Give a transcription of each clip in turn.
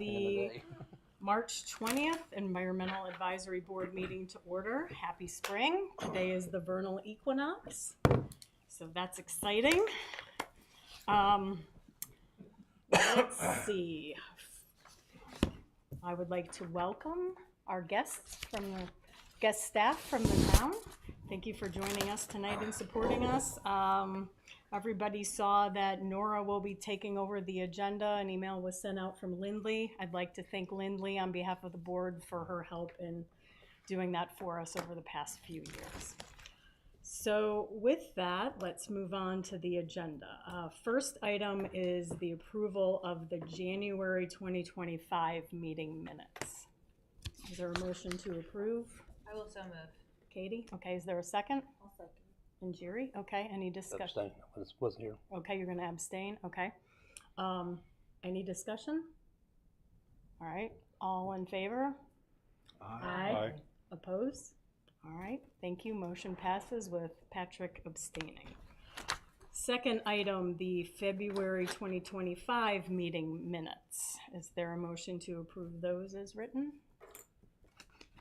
the March 20th Environmental Advisory Board meeting to order. Happy spring. Today is the vernal equinox, so that's exciting. Let's see. I would like to welcome our guests from the guest staff from the town. Thank you for joining us tonight and supporting us. Everybody saw that Nora will be taking over the agenda. An email was sent out from Lindley. I'd like to thank Lindley on behalf of the board for her help in doing that for us over the past few years. So with that, let's move on to the agenda. First item is the approval of the January 2025 meeting minutes. Is there a motion to approve? I will so move. Katie? Okay, is there a second? I'll second. And Jerry? Okay, any discussion? Abstain. Wasn't here. Okay, you're gonna abstain, okay. Any discussion? All right, all in favor? Aye. Opposed? All right, thank you. Motion passes with Patrick abstaining. Second item, the February 2025 meeting minutes. Is there a motion to approve those as written?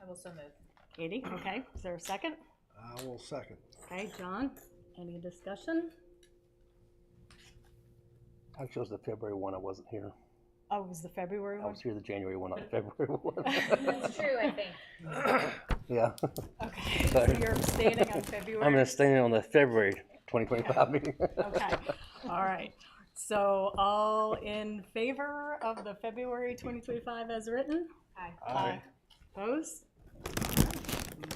I will so move. Katie, okay. Is there a second? I will second. Okay, John, any discussion? I chose the February one. I wasn't here. Oh, it was the February I one? was here the January one, not the February one. That's true, I think. Yeah. Okay, so Sorry. you're abstaining on February? I'm abstaining on the February 2025 meeting. Okay, all right. So all in favor of the February 2025 as written? Aye. Aye. Opposed?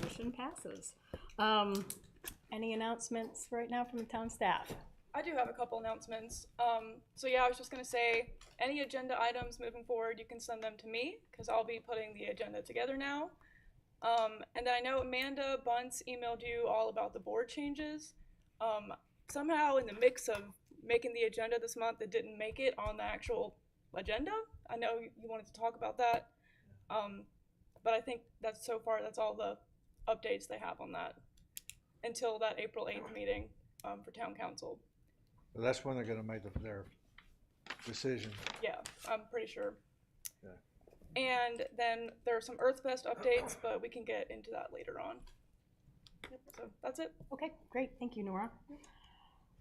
Motion passes. Any announcements right now from the town staff? I do have a couple announcements. So yeah, I was just gonna say, any agenda items moving forward, you can send them to me, because I'll be putting the agenda together now. And then I know Amanda Bunce emailed you all about the board changes. Somehow in the mix of making the agenda this month, it didn't make it on the actual agenda. I know you wanted to talk about that. But I think that's so far, that's all the updates they have on that until that April 8th meeting for town council. So that's when they're gonna make their decision. Yeah, I'm pretty sure. Yeah. And then there are some Earthfest updates, but we can get into that later on. Yep, so that's it. Okay, great. Thank you, Nora.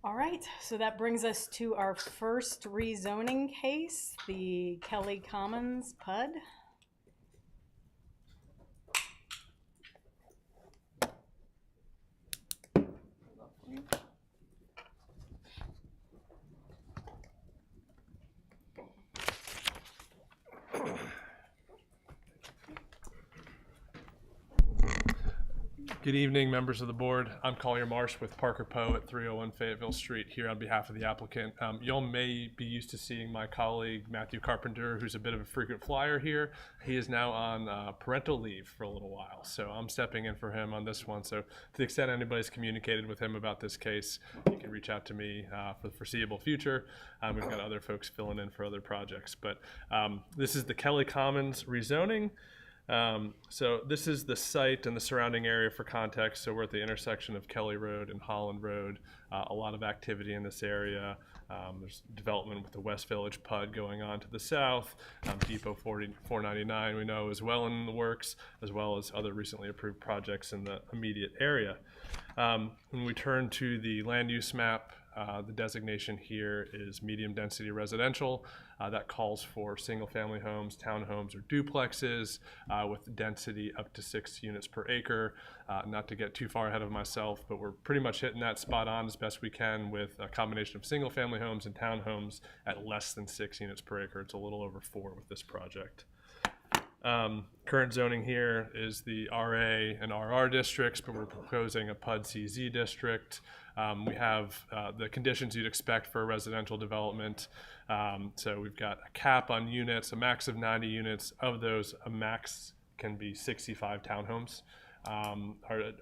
All right, so that brings us to our first rezoning case, the Kelly Commons PUD. Good evening, members of the board. I'm Collier Marsh with Parker Poe at 301 Fayetteville Street here on behalf of the applicant. Y'all may be used to seeing my colleague Matthew Carpenter, who's a bit of a frequent flyer here. He is now on parental leave for a little while, so I'm stepping in for him on this one. So to the extent anybody's communicated with him about this case, you can reach out to me for the foreseeable future. We've got other folks filling in for other projects, but this is the Kelly Commons rezoning. So this is the site and the surrounding area for context. So we're at the intersection of Kelly Road and Holland Road. A lot of activity in this area. There's development with the West Village PUD going on to the south. Depot 499 we know is well in the works, as well as other recently approved projects in the immediate area. When we turn to the land use map, the designation here is medium density residential. That calls for single family homes, townhomes, or duplexes with density up to 6 units per acre. Not to get too far ahead of myself, but we're pretty much hitting that spot on as best we can with a combination of single family homes and townhomes at less than 6 units per acre. It's a little over 4 with this project. Current zoning here is the RA and RR districts, but we're proposing a PUD CZ district. We have the conditions you'd expect for a residential development. So we've got a cap on units, a max of 90 units. Of those, a max can be 65 townhomes. I'll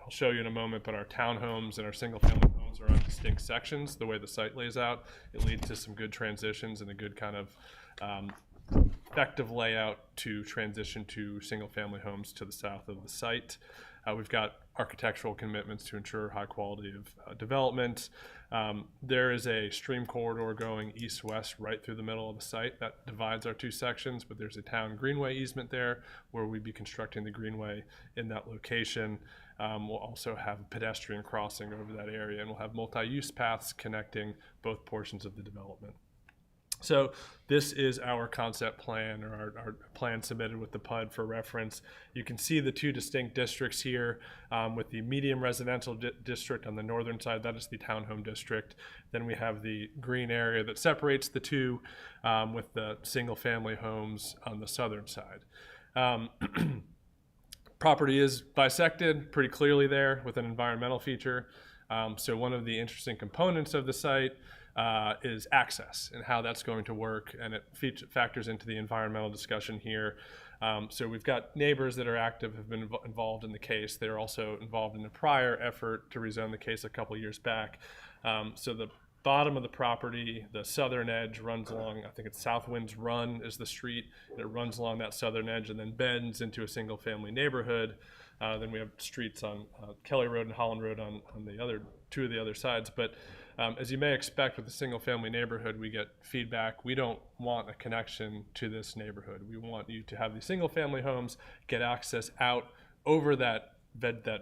show you in a moment, but our townhomes and our single family homes are on distinct sections. The way the site lays out, it leads to some good transitions and a good kind of effective layout to transition to single family homes to the south of the site. We've got architectural commitments to ensure high quality of development. There is a stream corridor going east-west right through the middle of the site that divides our two sections, but there's a town greenway easement there where we'd be constructing the greenway in that location. We'll also have a pedestrian crossing over that area, and we'll have multi-use paths connecting both portions of the development. So this is our concept plan, or our plan submitted with the PUD for reference. You can see the two distinct districts here, with the medium residential district on the northern side. That is the townhome district. Then we have the green area that separates the two, with the single family homes on the southern side. Property is bisected pretty clearly there with an environmental feature. So one of the interesting components of the site is access and how that's going to work, and it factors into the environmental discussion here. So we've got neighbors that are active, have been involved in the case. They're also involved in a prior effort to rezone the case a couple years back. So the bottom of the property, the southern edge runs along, I think it's Southwinds Run is the street, and it runs along that southern edge and then bends into a single family neighborhood. Then we have streets on Kelly Road and Holland Road on the other two of the other sides. But as you may expect with a single family neighborhood, we get feedback. We don't want a connection to this neighborhood. We want you to have these single family homes get access out over that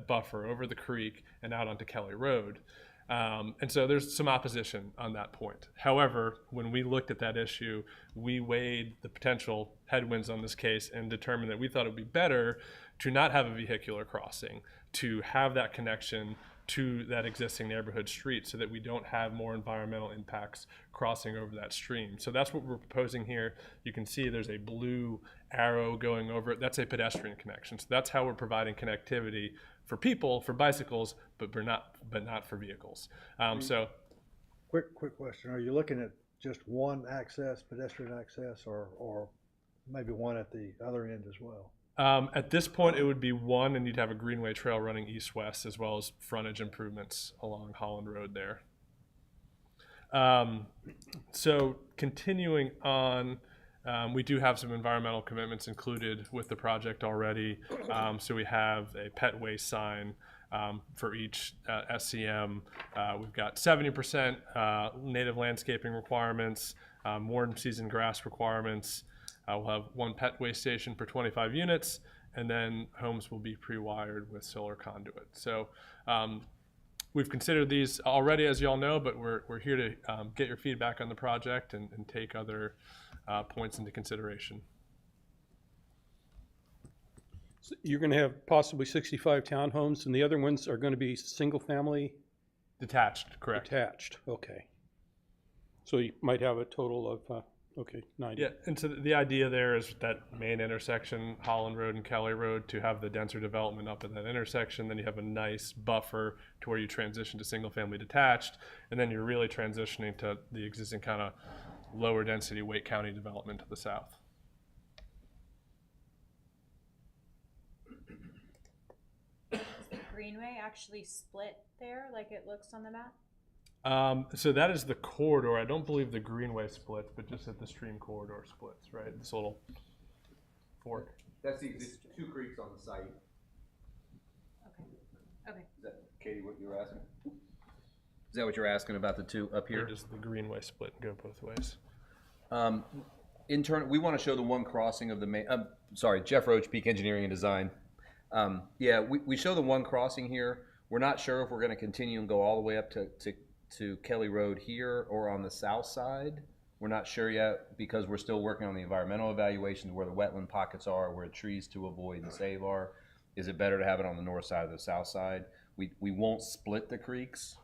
buffer, over the creek and out onto Kelly Road. And so there's some opposition on that point. However, when we looked at that issue, we weighed the potential headwinds on this case and determined that we thought it would be better to not have a vehicular crossing, to have that connection to that existing neighborhood street so that we don't have more environmental impacts crossing over that stream. So that's what we're proposing here. You can see there's a blue arrow going over it. That's a pedestrian connection. So that's how we're providing connectivity for people, for bicycles, but not for vehicles. Quick question. Are you looking at just one access, pedestrian access, or maybe one at the other end as well? At this point, it would be one, and you'd have a greenway trail running east-west, as well as frontage improvements along Holland Road there. So continuing on, we do have some environmental commitments included with the project already. So we have a pet waste sign for each SCM. We've got 70% native landscaping requirements, warm season grass requirements. We'll have one pet waste station per 25 units, and then homes will be pre-wired with solar conduit. So we've considered these already, as you all know, but we're here to get your feedback on the project and take other points into consideration. So you're going to have possibly 65 townhomes, and the other ones are going to be single-family Detached, correct. attached. Okay. So you might have a total of, 90. Yeah, and so the idea there is that main intersection, Holland Road and Kelly Road, to have the denser development up at that intersection. Then you have a nice buffer to where you transition to single-family detached, and then you're really transitioning to the existing kind of lower density Wake County development to the south. Is the greenway actually split there like it looks on the map? So that is the corridor. I don't believe the greenway splits, but just that the stream corridor splits, right? This little fork. That's the two creeks on the site. Okay. Is that, Katie, what you were asking? Is that what you're asking about the two up Here, here? does the greenway split and go both ways? We want to show the one crossing of the main, Jeff Roach, Peak Engineering and Design. Yeah, we show the one crossing here. We're not sure if we're going to continue and go all the way up to Kelly Road here or on the south side. We're not sure yet because we're still working on the environmental evaluation, where the wetland pockets are, where trees to avoid and save are. Is it better to have it on the north side or the south side? We won't split the creeks.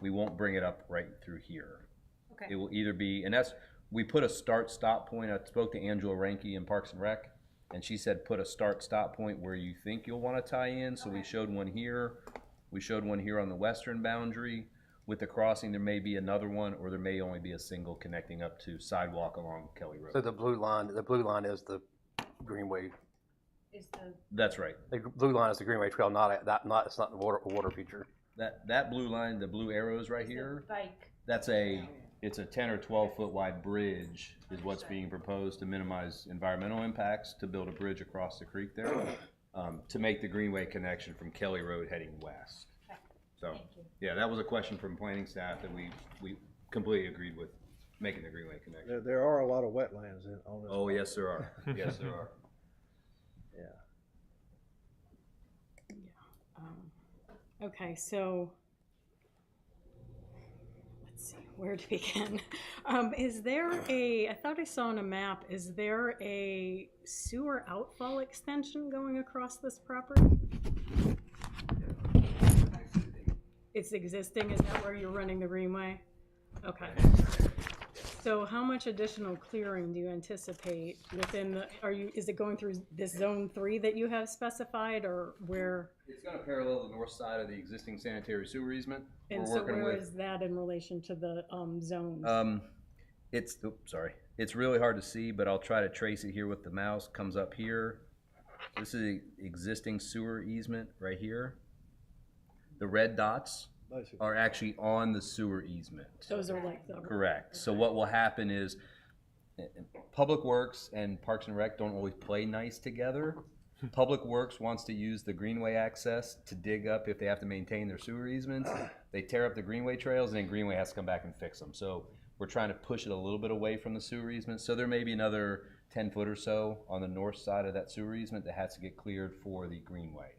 We won't bring it up right through here. Okay. It will either be, and we put a start-stop point. I spoke to Angela Ranke in Parks and Rec, and she said put a start-stop point where you think you'll want to tie in. So we showed one here. We showed one here on the western boundary. With the crossing, there may be another one, or there may only be a single connecting up to sidewalk along Kelly Road. So the blue line is the greenway. That's right. The blue line is the greenway trail, it's not the water feature. That blue line, the blue arrows right here, Bike. it's a 10 or 12 foot wide bridge is what's being proposed to minimize environmental impacts, to build a bridge across the creek there. to make the Greenway connection from Kelly Road heading west. Okay. So, Thank you. yeah, that was a question from planning staff that we completely agreed with making the Greenway connection. There are a lot of wetlands on this. Oh, yes, there are. Yes, there are. Yeah. Okay, so let's see, where to begin? Is there I thought I saw on a map, is there a sewer outfall extension going across this property? It's existing, is that where you're running the Greenway? Okay. So how much additional clearing do you anticipate within is it going through this zone 3 that you have specified, or where? It's gonna parallel the north side of the existing sanitary sewer easement. And We're so working where with, is that in relation to the zones? it's really hard to see, but I'll try to trace it here with the mouse. Comes up here. This is the existing sewer easement right here. The red dots Basically. are actually on the sewer easement. Those are like the. Correct. So what will happen is, Public Works and Parks and Rec don't always play nice together. Public Works wants to use the Greenway access to dig up if they have to maintain their sewer easements. They tear up the Greenway trails, and then Greenway has to come back and fix them. So we're trying to push it a little bit away from the sewer easement. So there may be another 10 foot or so on the north side of that sewer easement that has to get cleared for the Greenway.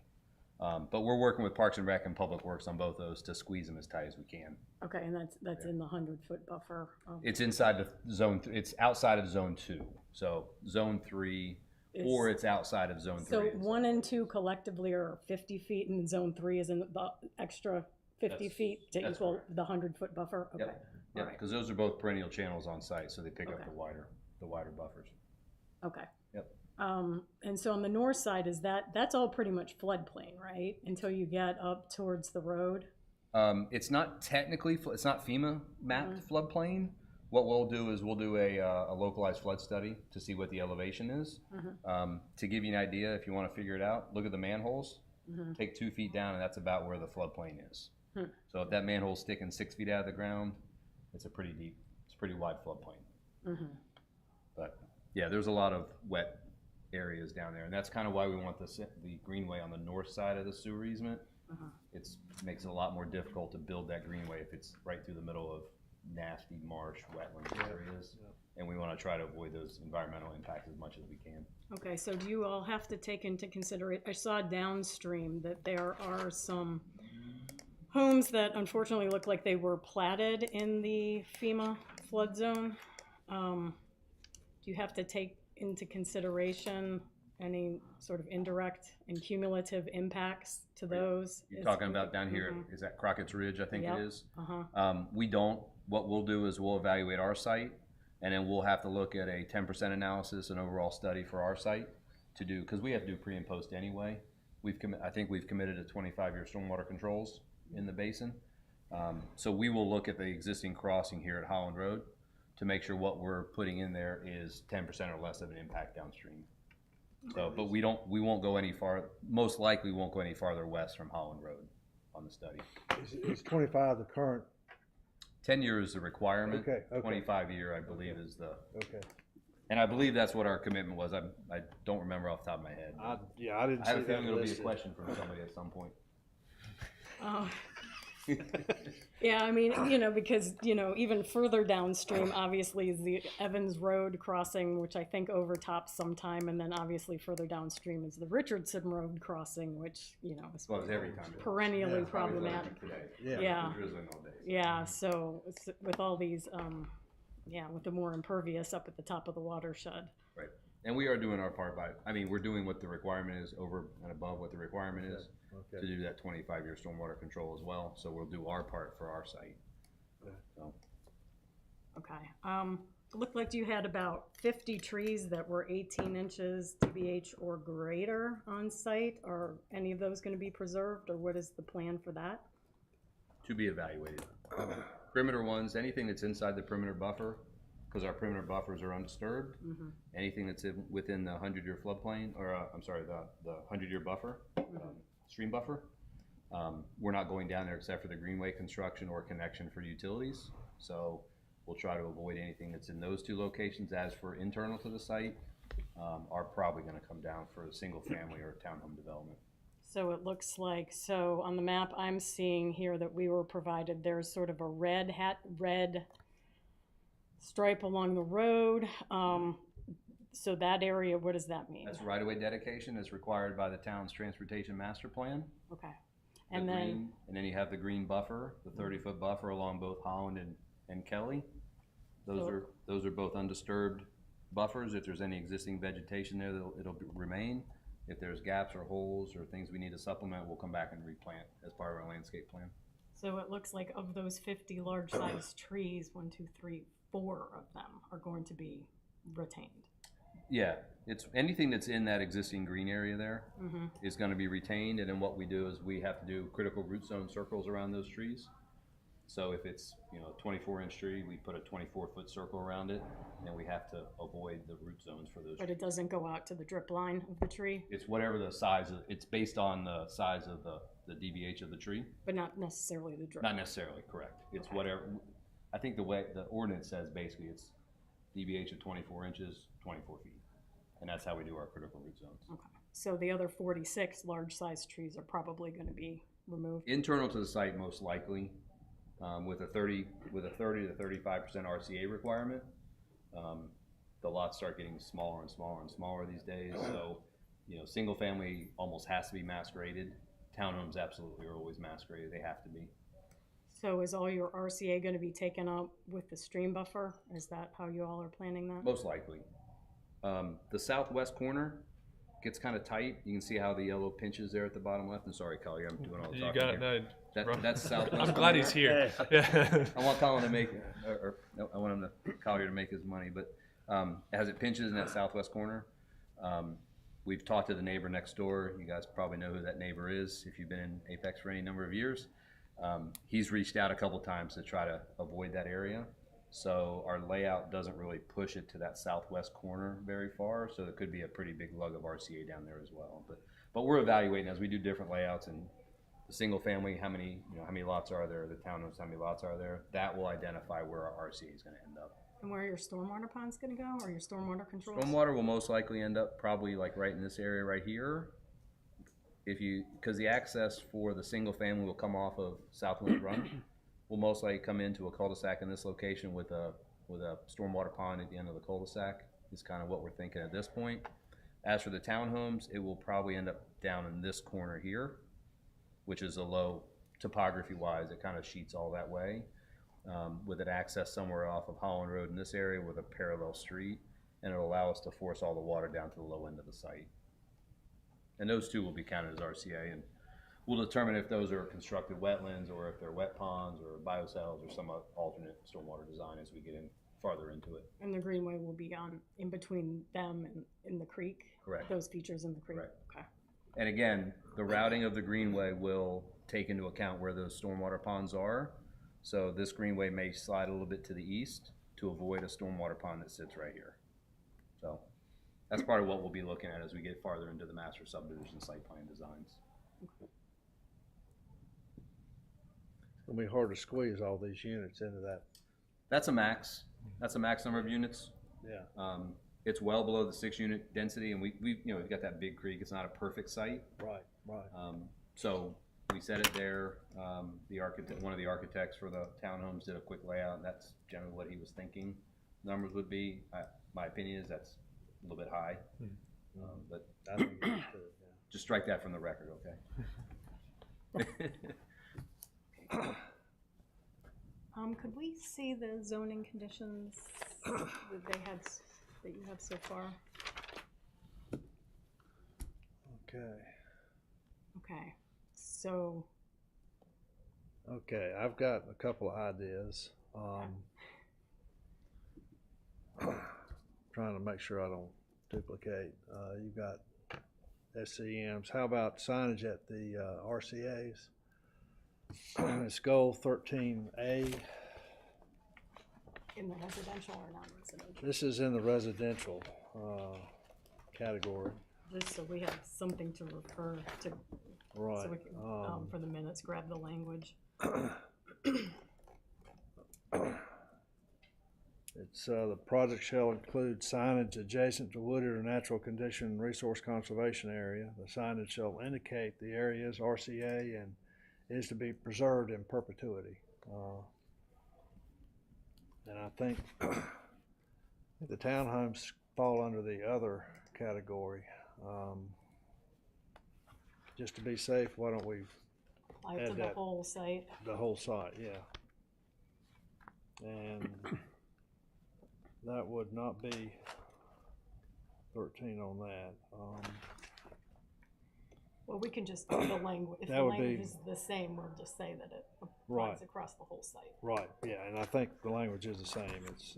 But we're working with Parks and Rec and Public Works on both those to squeeze them as tight as we can. Okay, and that's in the 100-foot buffer. It's inside the zone, it's outside of zone 2. So zone 3, or it's outside of zone 3. So 1 and 2 collectively are 50 feet, and zone 3 is in the extra 50 That's- feet to that's equal correct. the 100-foot buffer? Okay. Yeah, All right. because those are both perennial channels on site, so they pick up Okay. the wider buffers. Okay. Yep. And so on the north side, that's all pretty much floodplain, right? Until you get up towards the road? It's not technically, it's not FEMA mapped Mm-hmm. floodplain. What we'll do is we'll do a localized flood study to see what the elevation is. Mm-hmm. To give you an idea, if you want to figure it out, look at the manholes. Mm-hmm. Take 2 feet down, and that's about where the floodplain is. Hmm. So if that manhole's sticking 6 feet out of the ground, it's a pretty deep, it's a pretty wide floodplain. Mm-hmm. But yeah, there's a lot of wet areas down there, and that's kind of why we want the greenway on the north side of the sewer easement. Uh-huh. Makes it a lot more difficult to build that greenway if it's right through the middle of nasty marsh, wetland areas. And we want to try to avoid those environmental impacts as much as we can. Okay, so do you all have to take into consideration, I saw downstream that there are some homes that unfortunately look like they were platted in the FEMA flood zone. Do you have to take into consideration any sort of indirect and cumulative impacts to those? You're talking about down here, is that Crockett's Ridge, I think Yep. it is? Uh-huh. We don't. What we'll do is we'll evaluate our site, and then we'll have to look at a 10% analysis and overall study for our site to do, because we have to do pre and post anyway. I think we've committed to 25-year stormwater controls in the basin. So we will look at the existing crossing here at Holland Road to make sure what we're putting in there is 10% or less of an impact downstream. So, but we won't go any far, most likely won't go any farther west from Holland Road on the study. Is 25 the current? 10 years is the requirement. Okay, okay. 25-year, I believe, is the, Okay. and I believe that's what our commitment was. I don't remember off the top of my head. I didn't I see have a that feeling it'll be a listed. question from somebody at some point. Oh. Yeah, I mean, because, even further downstream, obviously, is the Evans Road crossing, which I think overtops sometime, and then obviously further downstream is the Richardson Road crossing, which, is Well, it's every time. perennially Yeah. problematic. Today. Yeah. Yeah. It's drizzling all day. Yeah, so with all these, with the more impervious up at the top of the watershed. Right. And we are doing our part we're doing what the requirement is, over and above what the requirement is, to Okay. do that 25-year stormwater control as well. So we'll do our part for our site. So, Okay. It looked like you had about 50 trees that were 18 inches TBH or greater on site. Are any of those going to be preserved, or what is the plan for that? to be evaluated. Perimeter ones, anything that's inside the perimeter buffer, because our perimeter buffers are undisturbed. Anything that's within the 100-year floodplain, or the 100-year buffer, stream buffer, we're not going down there except for the greenway construction or connection for utilities. So we'll try to avoid anything that's in those two locations. As for internal to the site, are probably gonna come down for a single family or townhome development. So it looks like, so on the map I'm seeing here that we were provided, there's sort of a red stripe along the road. So that area, what does that mean? That's right-of-way dedication is required by the town's transportation master plan. Okay. The And then, green, and then you have the green buffer, the 30-foot buffer along both Holland and Kelly. So- Those are both undisturbed buffers. If there's any existing vegetation there, it'll remain. If there's gaps or holes or things we need to supplement, we'll come back and replant as part of our landscape plan. so it looks like of those 50 large-sized trees, 1, 2, 3, 4 of them are going to be retained. Yeah, it's anything that's in that existing green area there Mm-hmm. is gonna be retained, and then what we do is we have to do critical root zone circles around those trees. So if it's, a 24-inch tree, we put a 24-foot circle around it, and we have to avoid the root zones for those But trees. it doesn't go out to the drip line of the tree, It's whatever the size of, it's based on the size of the DBH of the tree. but not necessarily the drip. Not necessarily, correct. It's Okay. whatever, I think the way, the ordinance says basically it's DBH of 24 inches, 24 feet. And that's how we do our critical root zones. Okay. So the other 46 large-sized trees are probably going to be removed. Internal to the site, most likely, with a 30 to 35% RCA requirement. The lots start getting smaller and smaller and smaller these days, so, single family almost has to be mass graded. Townhomes absolutely are always mass graded, they have to be. So is all your RCA going to be taken up with the stream buffer? Is that how you all are planning that? Most likely. The southwest corner gets kind of tight. You can see how the yellow pinches there at the bottom left. I'm sorry, Collier, I'm doing all the You talking got it. here. No, That's southwest. I'm glad he's here. Yeah. I want Colin to make, no, I want him to, Collier to make his money, but as it pinches in that southwest corner, we've talked to the neighbor next door. You guys probably know who that neighbor is if you've been in Apex for any number of years. He's reached out a couple times to try to avoid that area. So our layout doesn't really push it to that southwest corner very far, so there could be a pretty big lug of RCA down there as well. But we're evaluating as we do different layouts, and the single family, how many lots are there, the townhomes, how many lots are there, that will identify where our RCA is gonna end up. And where are your stormwater ponds going to go, or your stormwater controls? Stormwater will most likely end up probably like right in this area right here. Because the access for the single family will come off of Southwind Run, will most likely come into a cul-de-sac in this location with a stormwater pond at the end of the cul-de-sac, is kind of what we're thinking at this point. As for the townhomes, it will probably end up down in this corner here, which is a low, topography-wise, it kind of sheets all that way, with an access somewhere off of Holland Road in this area with a parallel street, and it'll allow us to force all the water down to the low end of the site. And those two will be counted as RCA, and we'll determine if those are constructed wetlands or if they're wet ponds or biocells or some alternate stormwater design as we get in farther into it. And the greenway will be in between them and in the creek? Correct. Those features in the creek? Correct. Okay. And again, the routing of the greenway will take into account where those stormwater ponds are. So this greenway may slide a little bit to the east to avoid a stormwater pond that sits right here. So that's part of what we'll be looking at as we get farther into the master subdivision site plan designs. It's gonna be hard to squeeze all these units into that. That's a max. That's a max number of units. Yeah. It's well below the 6-unit density, and we've got that big creek. It's not a perfect site. Right. So we set it there. One of the architects for the townhomes did a quick layout, and that's generally what he was thinking numbers would be. My opinion is that's a little bit high, but I think that's good, yeah. just strike that from the record, okay? Could we see the zoning conditions that you have so far? Okay. Okay, so, Okay, I've got a couple of ideas. Trying to make sure I don't duplicate. You've got SCMs. How about signage at the RCA's? It's goal 13A. in the residential or non-residential? This is in the residential category. Just so we have something to refer to, Right. so we can, for the minutes, grab the language. It's, the project shall include signage adjacent to wooded or natural condition resource conservation area. The signage shall indicate the area's RCA and is to be preserved in perpetuity. And I think the townhomes fall under the other category. Just to be safe, why don't we Apply to Add the that. whole site. the whole site, yeah. And that would not be 13 on that. Well, we can just do the language. If That the would be- language is the same, we'll just say that it Right. applies across the whole site. Right, yeah, and I think the language is the same. It's,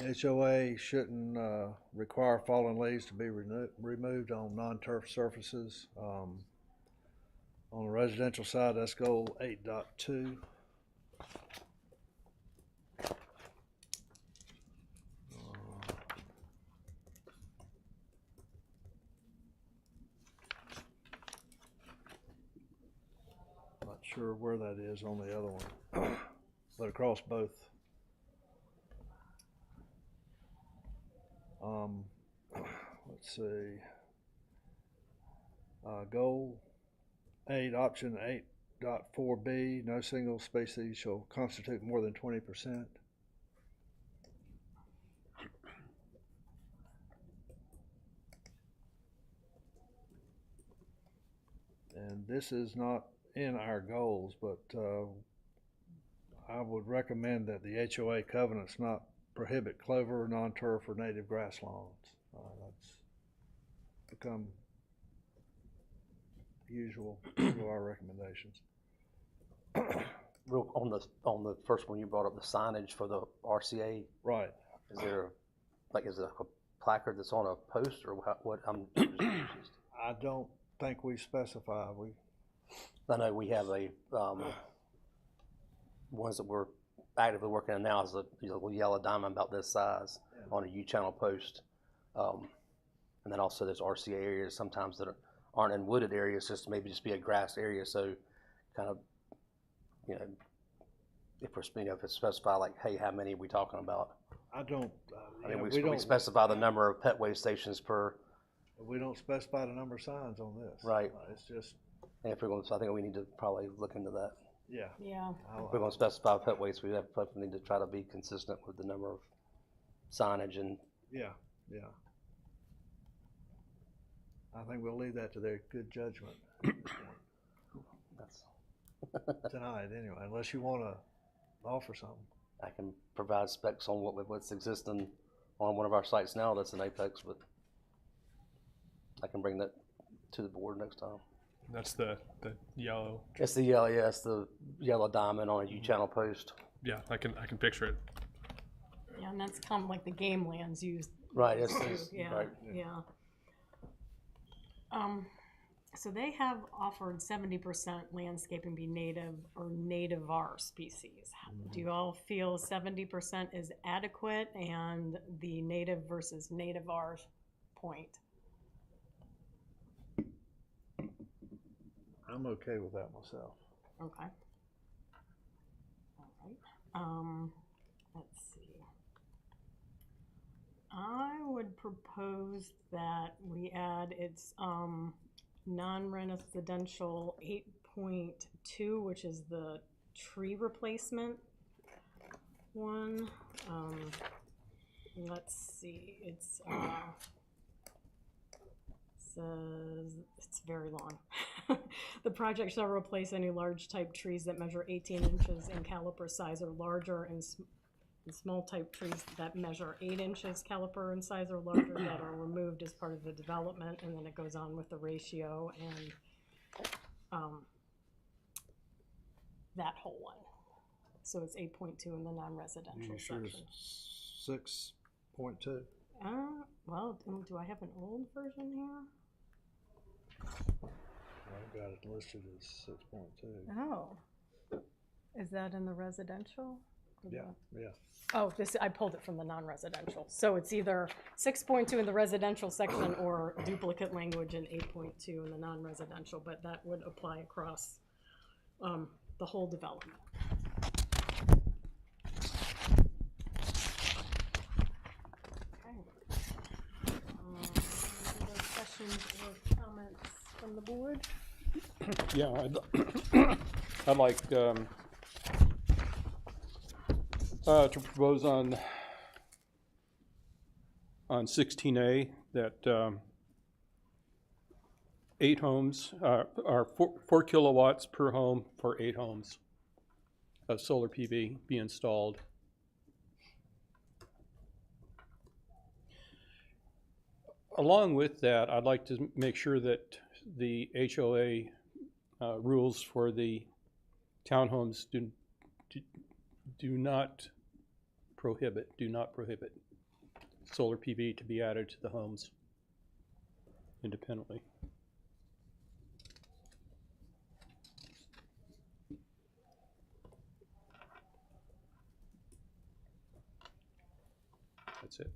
the HOA shouldn't, require fallen leaves to be removed on non-turf surfaces. On the residential side, that's goal 8.2. Not sure where that is on the other one, but across both. Let's see. Goal 8, option 8.4B, no single species shall constitute more than 20%. And this is not in our goals, but I would recommend that the HOA covenants not prohibit clover, non-turf, or native grass lawns. That's become usual to our recommendations. Real, on the first one, you brought up the signage for the RCA. Right. Is there, is it a placard that's on a post or what? I'm just confused. I don't think we specify. I know we have ones that we're actively working on now is a little yellow diamond about this size on a U-channel post. And then also there's RCA areas sometimes that aren't in wooded areas, just maybe just be a grass area. So kind of, if it's specified like, hey, how many are we talking about? I don't. I mean, we we don't specify the number of pet waste stations per, We don't specify the number of signs on this. Right. It's just, and if we're going to, so I think we need to probably look into that. yeah. Yeah. If we're going to specify pet waste, we definitely need to try to be consistent with the number of signage and, Yeah, yeah. I think we'll leave that to their good judgment that's, tonight, anyway, unless you want to offer something. I can provide specs on what's existing on one of our sites now that's an Apex, but I can bring that to the board next time. That's the yellow. It's the yellow, yeah, it's the yellow diamond on a U-channel post. Yeah, I can picture it. Yeah, and that's kind of like the game lands used. Right, too. it's Yeah, right. yeah. So they have offered 70% landscaping be native or nativar species. Do you all feel 70% is adequate and the native versus nativar point? I'm okay with that myself. Okay. All right. Let's see. I would propose that we add its non-residential 8.2, which is the tree replacement one. Let's see. It's says it's very long. The project shall replace any large type trees that measure 18 inches in caliper size or larger, and small type trees that measure 8 inches caliper in size or larger that are removed as part of the development. And then it goes on with the ratio and that whole one. So it's 8.2 in the non-residential You sure section. it's 6.2? Well, do I have an old version here? I've got it listed as 6.2. Oh, is that in the residential? Yeah, yeah. Oh, I pulled it from the non-residential. So it's either 6.2 in the residential section or duplicate language in 8.2 in the non-residential, but that would apply across the whole development. Okay. Any other questions or comments from the board? Yeah, I'd like to propose on 16A that 8 homes are 4 kilowatts per home for 8 homes of solar PV be installed. Along with that, I'd like to make sure that the HOA rules for the townhomes do not prohibit solar PV to be added to the homes independently. That's it.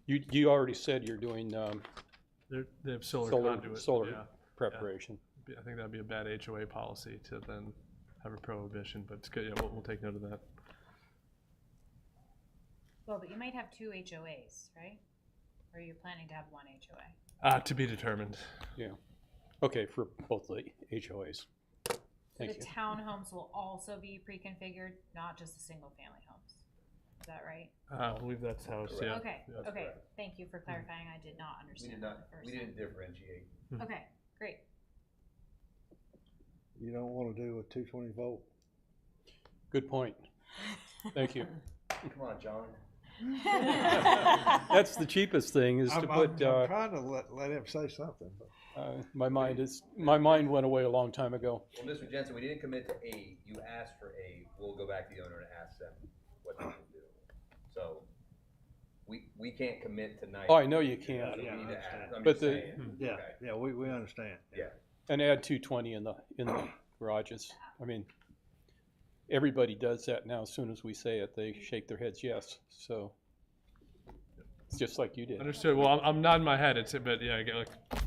You already said you're doing They have solar solar conduit. Yeah. preparation. I think that'd be a bad HOA policy to then have a prohibition, but it's good. Yeah, we'll take note of that. Well, but you might have 2 HOAs, right? Or are you planning to have 1 HOA? To be determined. Yeah. Okay, for both the HOAs. So Thank the you. townhomes will also be pre-configured, not just the single-family homes. Is that right? I believe that's how it's, yeah. Okay, Yeah. okay. Thank you for clarifying. I did not We understand did that not, the first we time. didn't differentiate. Okay, great. You don't want to do a 220 volt? Good point. Thank you. Come on, John. That's the cheapest thing is to put, I'm trying to let him say something, but. my mind went away a long time ago. Well, Mr. Jensen, we didn't commit to A. You asked for A. We'll go back to the owner and ask them what they can do. So we can't commit tonight. Oh, I know you can't. So we Yeah, need I to understand. ask. I'm But just the- saying. Yeah, Okay. yeah, we understand. Yeah. And add 220 in the garages. I mean, everybody does that now. As soon as we say it, they shake their heads yes. So it's just like you did. Understood. Well, I'm nodding my head. But yeah,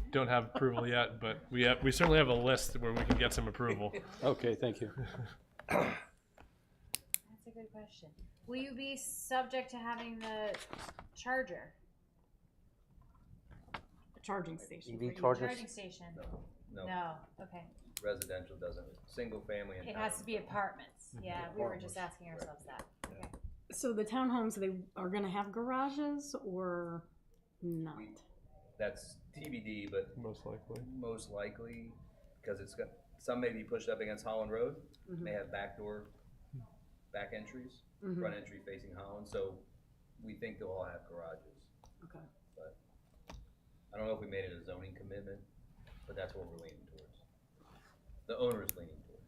don't have approval yet, but we certainly have a list where we can get some approval. Okay, thank you. That's a good question. Will you be subject to having the charger? The charging station. EV for you. chargers? Charging station? No, No, okay. residential doesn't. Single family and It has to be apartments. Mm-hmm. Yeah, we were just asking ourselves that. Okay. So the townhomes, they are gonna have garages or not? That's TBD, but Most likely. most likely, because it's got, some may be pushed up against Holland Road, may have back entries, front entry facing Holland, so we think they'll all have garages. Okay. But I don't know if we made it a zoning commitment, but that's what we're leaning towards. The owner is leaning towards.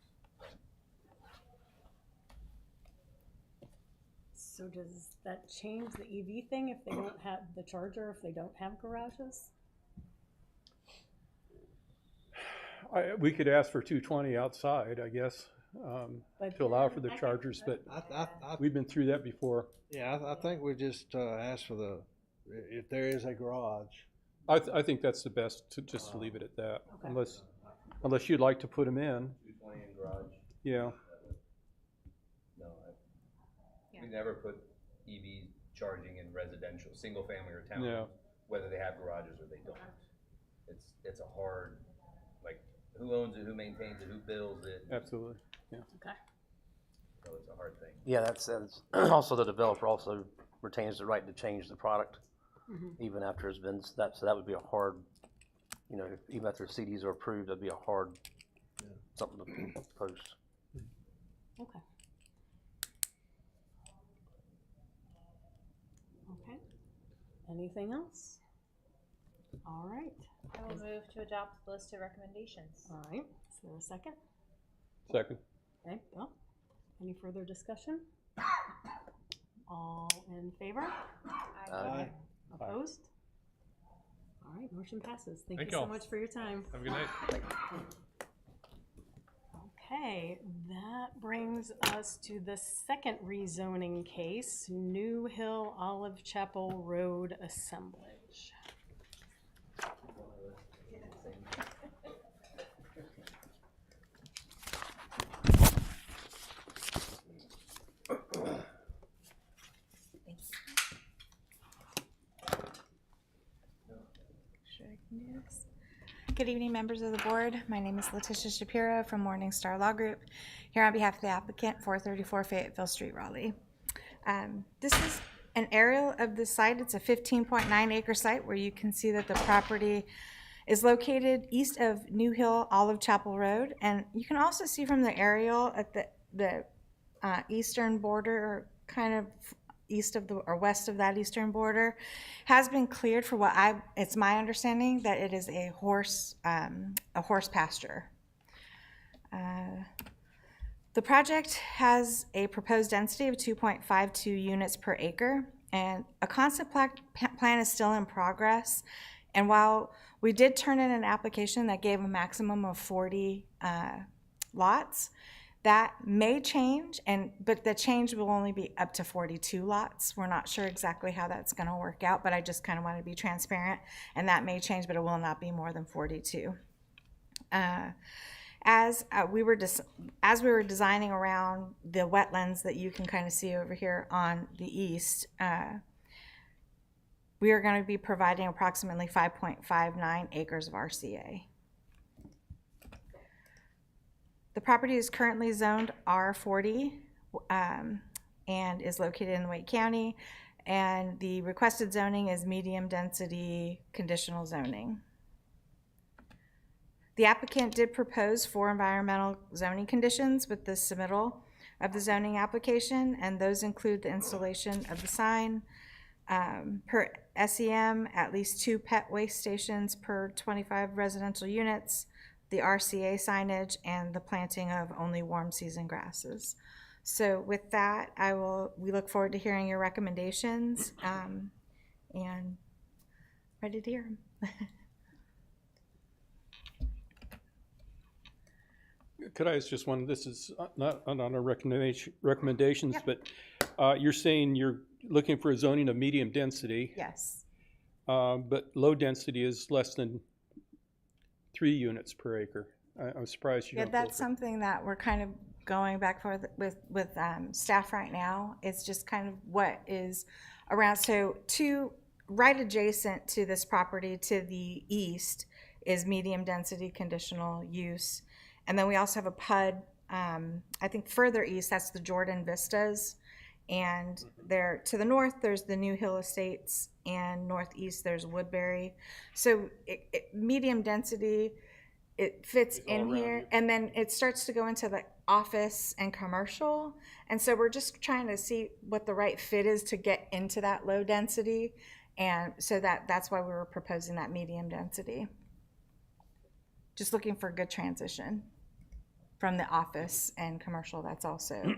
So does that change the EV thing if they don't have the charger, if they don't have garages? We could ask for 220 outside, I guess, But to allow for the chargers, but I we've been through that before. Yeah, I think we just ask for if there is a garage. I think that's the best to just leave it at that, Okay. unless you'd like to put them in. 220 in garage, Yeah. no, Yeah. we never put EV charging in residential, single family or town, No. whether they have garages or they don't. It's a hard, like, who owns it, who maintains it, who bills it, Absolutely. Yeah. Okay. so it's a hard thing. Yeah, that's also the developer also retains the right to change the product even after it's been, so that would be a hard, even after CDs are approved, that'd be a hard something to post. Okay. Okay. Anything else? All right. I will move to adopt the list of recommendations. All right. Is there a second? Second. Okay, Bill? Any further discussion? All in favor? Aye. Opposed? All right, motion passes. Thank Thank you so y'all. much for your time. Have a good night. Okay, that that brings us to the second rezoning case, New Hill Olive Chapel Road assemblage. Good evening, members of the board. My name is Letitia Shapiro from Morningstar Law Group, here on behalf of the applicant, 434 Fayetteville Street, Raleigh. This is an aerial of the site. It's a 15.9 acre site where you can see that the property is located east of New Hill Olive Chapel Road. And you can also see from the aerial at the eastern border, or kind of east of the, or west of that eastern border, has been cleared for what it's my understanding that it is a horse pasture. The project has a proposed density of 2.52 units per acre, and a concept plan is still in progress. And while we did turn in an application that gave a maximum of 40 lots, that may change, but the change will only be up to 42 lots. We're not sure exactly how that's going to work out, but I just kind of want to be transparent, and that may change, but it will not be more than 42. As we were designing around the wetlands that you can kind of see over here on the east, we are going to be providing approximately 5.59 acres of RCA. The property is currently zoned R40 and is located in Wake County, and the requested zoning is medium density conditional zoning. The applicant did propose 4 environmental zoning conditions with the submittal of the zoning application, and those include the installation of the sign per SEM, at least 2 pet waste stations per 25 residential units, the RCA signage, and the planting of only warm season grasses. So with that, we look forward to hearing your recommendations and ready to hear them. Could I ask just one? This is not on our recommendations, Yep. but you're saying you're looking for a zoning of medium density, Yes. but low density is less than 3 units per acre. I'm surprised you Yeah, don't. that's something that we're kind of going back forth with staff right now. It's just kind of what is around. So right adjacent to this property to the east is medium density conditional use. And then we also have a PUD, I think further east, that's the Jordan Vistas. And there to the north, there's the New Hill Estates, and northeast, there's Woodbury. So medium density, it fits in here. And then it starts to go into the office and commercial. And so we're just trying to see what the right fit is to get into that low density. And so that's why we were proposing that medium density. Just looking for a good transition from the office and commercial that's also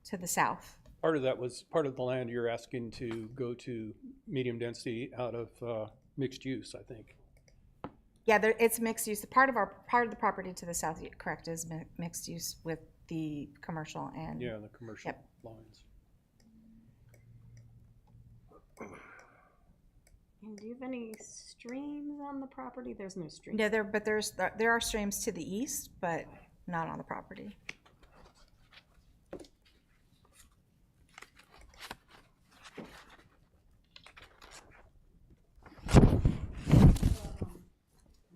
to the south. Part of that was part of the land you're asking to go to medium density out of mixed use, I think. Yeah, it's mixed use. Part of the property to the south, correct, is mixed use with the commercial and Yeah, the commercial Yep. lines. And do you have any streams on the property? There's no streams. Yeah, there are streams to the east, but not on the property.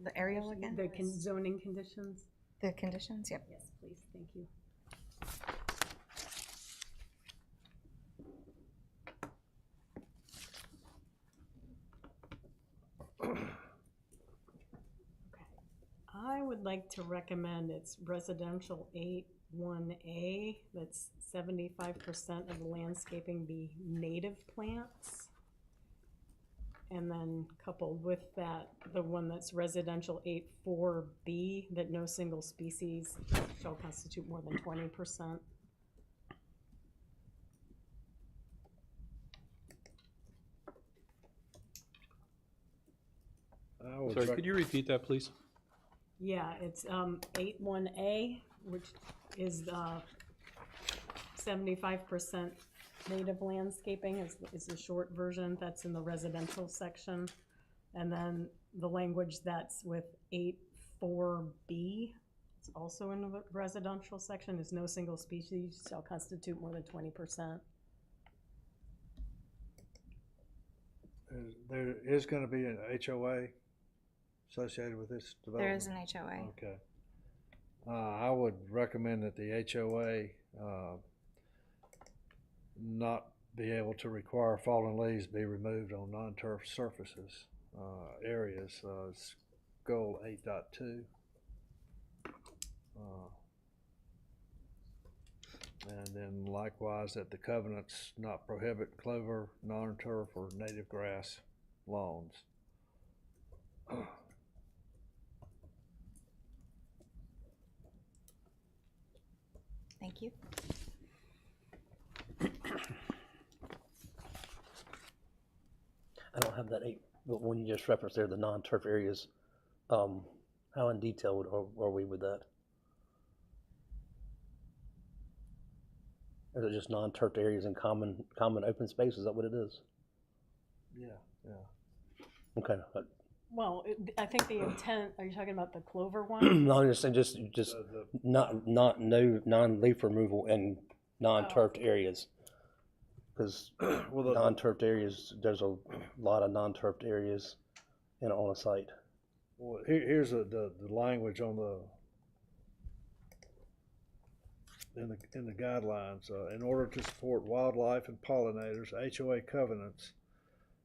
The aerial again? The zoning conditions? The conditions, yep. Yes, please, thank you. I would like to recommend it's residential 8-1A, that's 75% of the landscaping be native plants. And then coupled with that, the one that's residential 8-4B, that no single species shall constitute more than 20%. Sorry, could you repeat that, please? Yeah, it's 8-1A, which is 75% native landscaping is the short version. That's in the residential section. And then the language that's with 8.4b, it's also in the residential section, is no single species shall constitute more than 20%. There is gonna be an HOA associated with this development? There is an HOA. Okay. I would recommend that the HOA, not be able to require fallen leaves be removed on non-turf surfaces, areas, it's goal 8.2. And then likewise that the covenants not prohibit clover, non-turf, or native grass lawns. Thank you. I don't have that but when you just referenced there, the non-turf areas, how in detail are we with that? Is it just non-turfed areas in common open space? Is that what it is? Yeah. Okay. Well, I think the intent, are you talking about the clover one? No, I'm just saying just no non-leaf removal in non-turfed areas. Because Well, non-turfed areas, there's a lot of non-turfed areas on a site. well, here's the language on in the guidelines. In order to support wildlife and pollinators, HOA covenants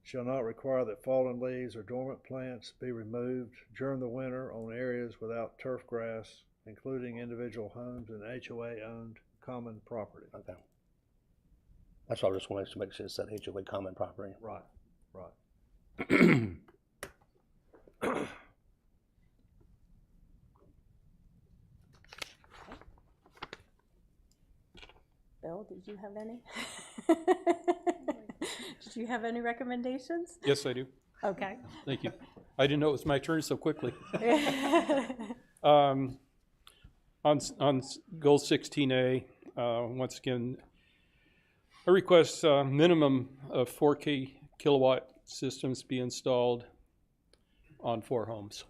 shall not require that fallen leaves or dormant plants be removed during the winter on areas without turf grass, including individual homes and HOA-owned common property. Okay. That's why I just wanted to make sure it said HOA common property. Right. Bill, did you have any? Did you have any recommendations? Yes, I do. Okay. Thank you. I didn't know it was my turn so quickly. On goal 16A, once again, I request a minimum of 4K kilowatt systems be installed on 4 homes.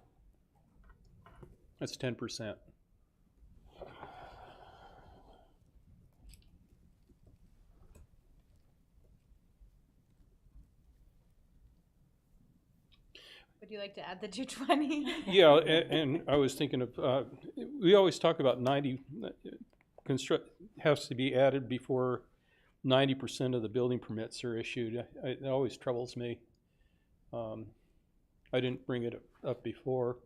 That's 10%. Would you like to add the 220? Yeah, and I was thinking of, we always talk about 90, has to be added before 90% of the building permits are issued. It always troubles me. I didn't bring it up before,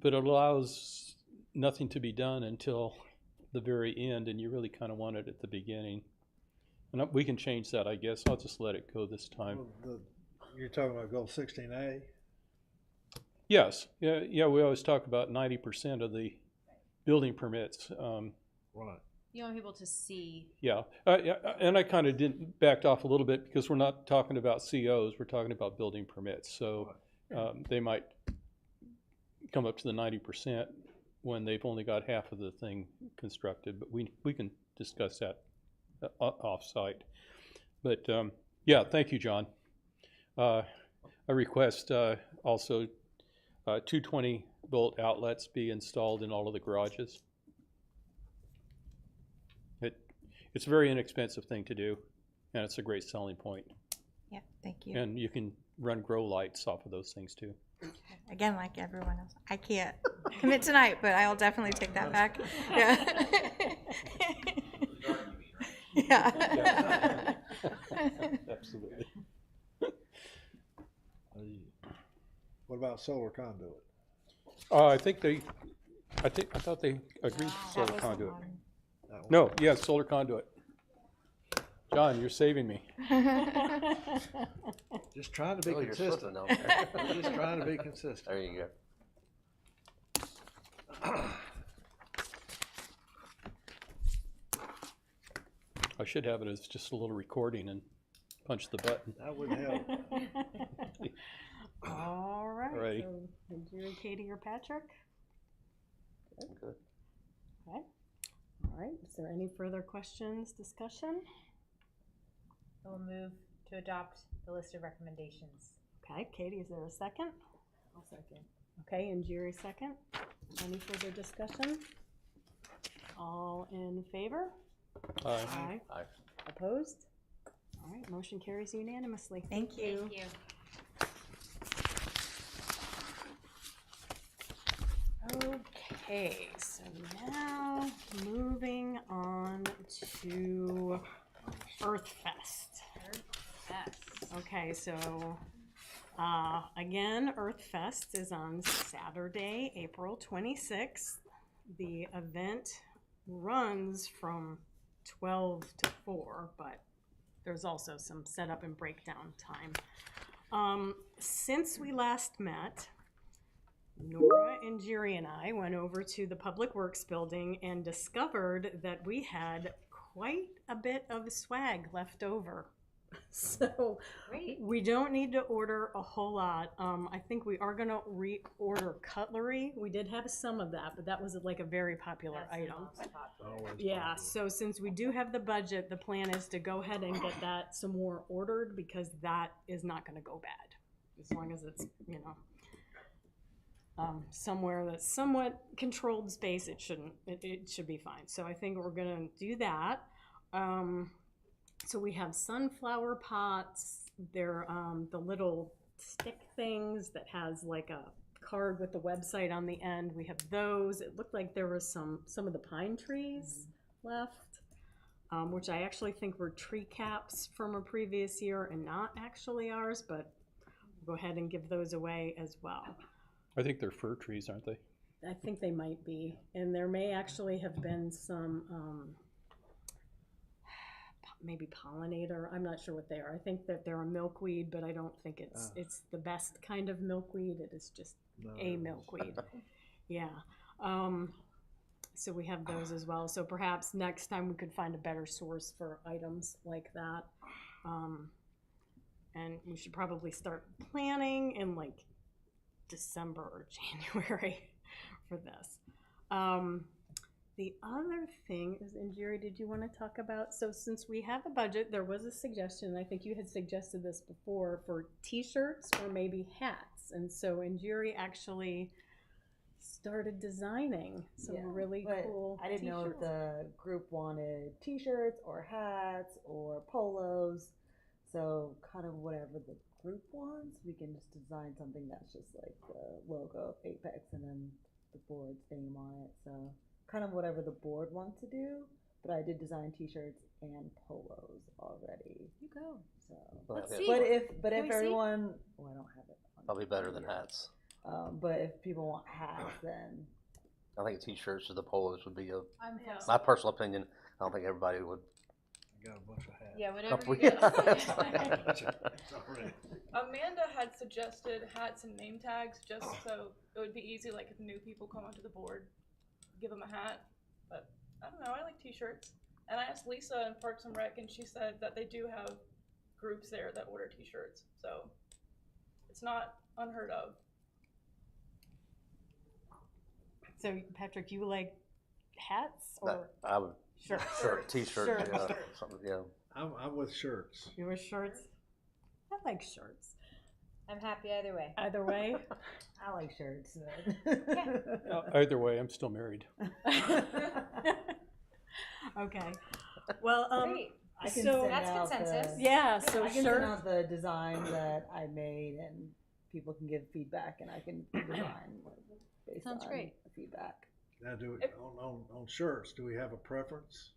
but it allows nothing to be done until the very end, and you really kind of want it at the beginning. And we can change that, I guess. I'll just let it go this time. Well, you're talking about goal 16A? Yes, yeah. We always talk about 90% of the building permits. Right. You want people to see. Yeah, and I kind of backed off a little bit because we're not talking about COs, we're talking about building permits. So they might come up to the 90% when they've only got half of the thing constructed, but we can discuss that off-site. But yeah, thank you, John. I request also 220-volt outlets be installed in all of the garages. It's a very inexpensive thing to do, and it's a great selling point. Yeah, thank you. And you can run grow lights off of those things too. Again, like everyone else, I can't commit tonight, but I'll definitely take that back. Yeah. Yeah. Absolutely. What about solar conduit? I thought they agreed to That solar was the conduit. one. That one? No, yeah, solar conduit. John, you're saving me. Just trying to be Oh, you're consistent. slipping down there. Just trying to be consistent. There you go. I should have it as just a little recording and punch the button. That would help. All right. Alrighty. So, did you and Katie or Patrick? Good. Okay. All right. Is there any further questions, discussion? We'll move to adopt the list of recommendations. Okay, Katie, is there a second? I'll second. Okay, and Jerry second. Any further discussion? All in favor? Aye. Aye. Opposed? All right, motion carries unanimously. Thank you. Thank you. Okay, so now moving on to Earth Fest. Yes. Okay, so again, Earth Fest is on Saturday, April 26th. The event runs from 12 to 4, but there's also some setup and breakdown time. Since we last met, Nora and Jerry and I went over to the Public Works building and discovered that we had quite a bit of swag left over. So Great. we don't need to order a whole lot. I think we are gonna reorder cutlery. We did have some of that, but that was like a very popular That's the item. most popular. Always Yeah, popular. so since we do have the budget, the plan is to go ahead and get that some more ordered because that is not gonna go bad. As long as it's, you know, somewhere that's somewhat controlled space, it shouldn't, it should be fine. So I think we're gonna do that. So we have sunflower pots. They're the little stick things that has like a card with the website on the end. We have those. It looked like there was some of the pine trees left, which I actually think were tree caps from a previous year and not actually ours, but we'll go ahead and give those away as well. I think they're fir trees, aren't they? I think they might be, and there may actually have been some maybe pollinator. I'm not sure what they are. I think that they're a milkweed, but I don't think it's the best kind of milkweed. It is just No, a it was- milkweed. Yeah. So we have those as well. So perhaps next time we could find a better source for items like that. And we should probably start planning in like December or January for this. The other thing is, and Jerry, did you want to talk about, so since we have a budget, there was a suggestion, I think you had suggested this before, for t-shirts or maybe hats. And so, and Jerry actually started designing some Yeah, really but cool I didn't know if t-shirts. the group wanted t-shirts or hats or polos. So kind of whatever the group wants, we can just design something that's just like the logo of Apex and then the board's name on it. So kind of whatever the board wants to do. But I did design t-shirts and polos already. You go. So, Let's Yeah, see. but if we see? everyone, well, I don't have it. On Probably better than here. hats. But if people want hats, then I think t-shirts or the polos would be I'm my personal opinion. I don't think everybody would. I got a bunch of hats. Yeah, whatever you Yeah. get. It's already- Amanda had suggested hats and name tags just so it would be easy, like if new people come onto the board, give them a hat. But I don't know, I like t-shirts. And I asked Lisa in Parks and Rec, and she said that they do have groups there that order t-shirts. So it's not unheard of. So Patrick, you like hats or I would shirts? shirt, t-shirt, Shirts. yeah, something, yeah. I'm with shirts. You wear shirts? I like shirts. I'm happy either way. Either way. I like shirts. Either way, I'm still married. Okay. Well, Great. I can So- send That's out consensus. yeah, so I can shirt. send out the design that I made, and people can give feedback, and I can design based Sounds on great. the feedback. Now, on shirts, do we have a preference?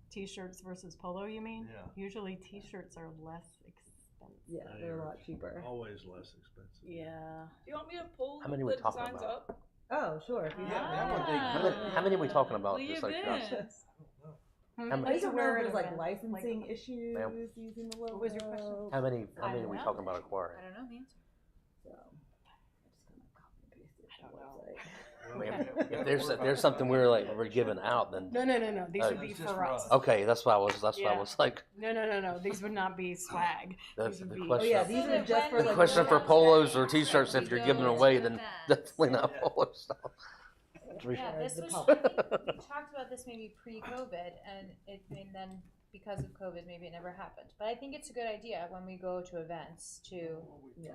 T-shirts versus polo, you mean? Yeah. Usually t-shirts are less expensive. Yeah, they're a lot cheaper. Always less expensive. Yeah. Do you want me to pull How many the we talking designs about? up? Oh, sure. If you How many are we talking about? Leave Just like in. us? Hmm? How I many- just don't know Where if it there's like went. licensing Like- issues Ma'am? using the logo. What was your question? How many are we know. talking about I acquiring? don't know the answer. So I just kind of copy and pasted it I from don't the know. website. I mean, if there's something we're giving out, then No. These Oh, would be it's for just for us. us. okay. That's why I was Yeah. like No. These would not be swag. that's These would the be- Oh question. yeah, of- these So are then just for when- The like question for the- polos or t-shirts, if We you're go giving to away, the then fest. definitely not polo stuff. Yeah, this the was, public. I think we talked about this maybe pre-COVID, and then because of COVID, maybe it never happened. But I think it's a good idea when we go to events to, Yeah.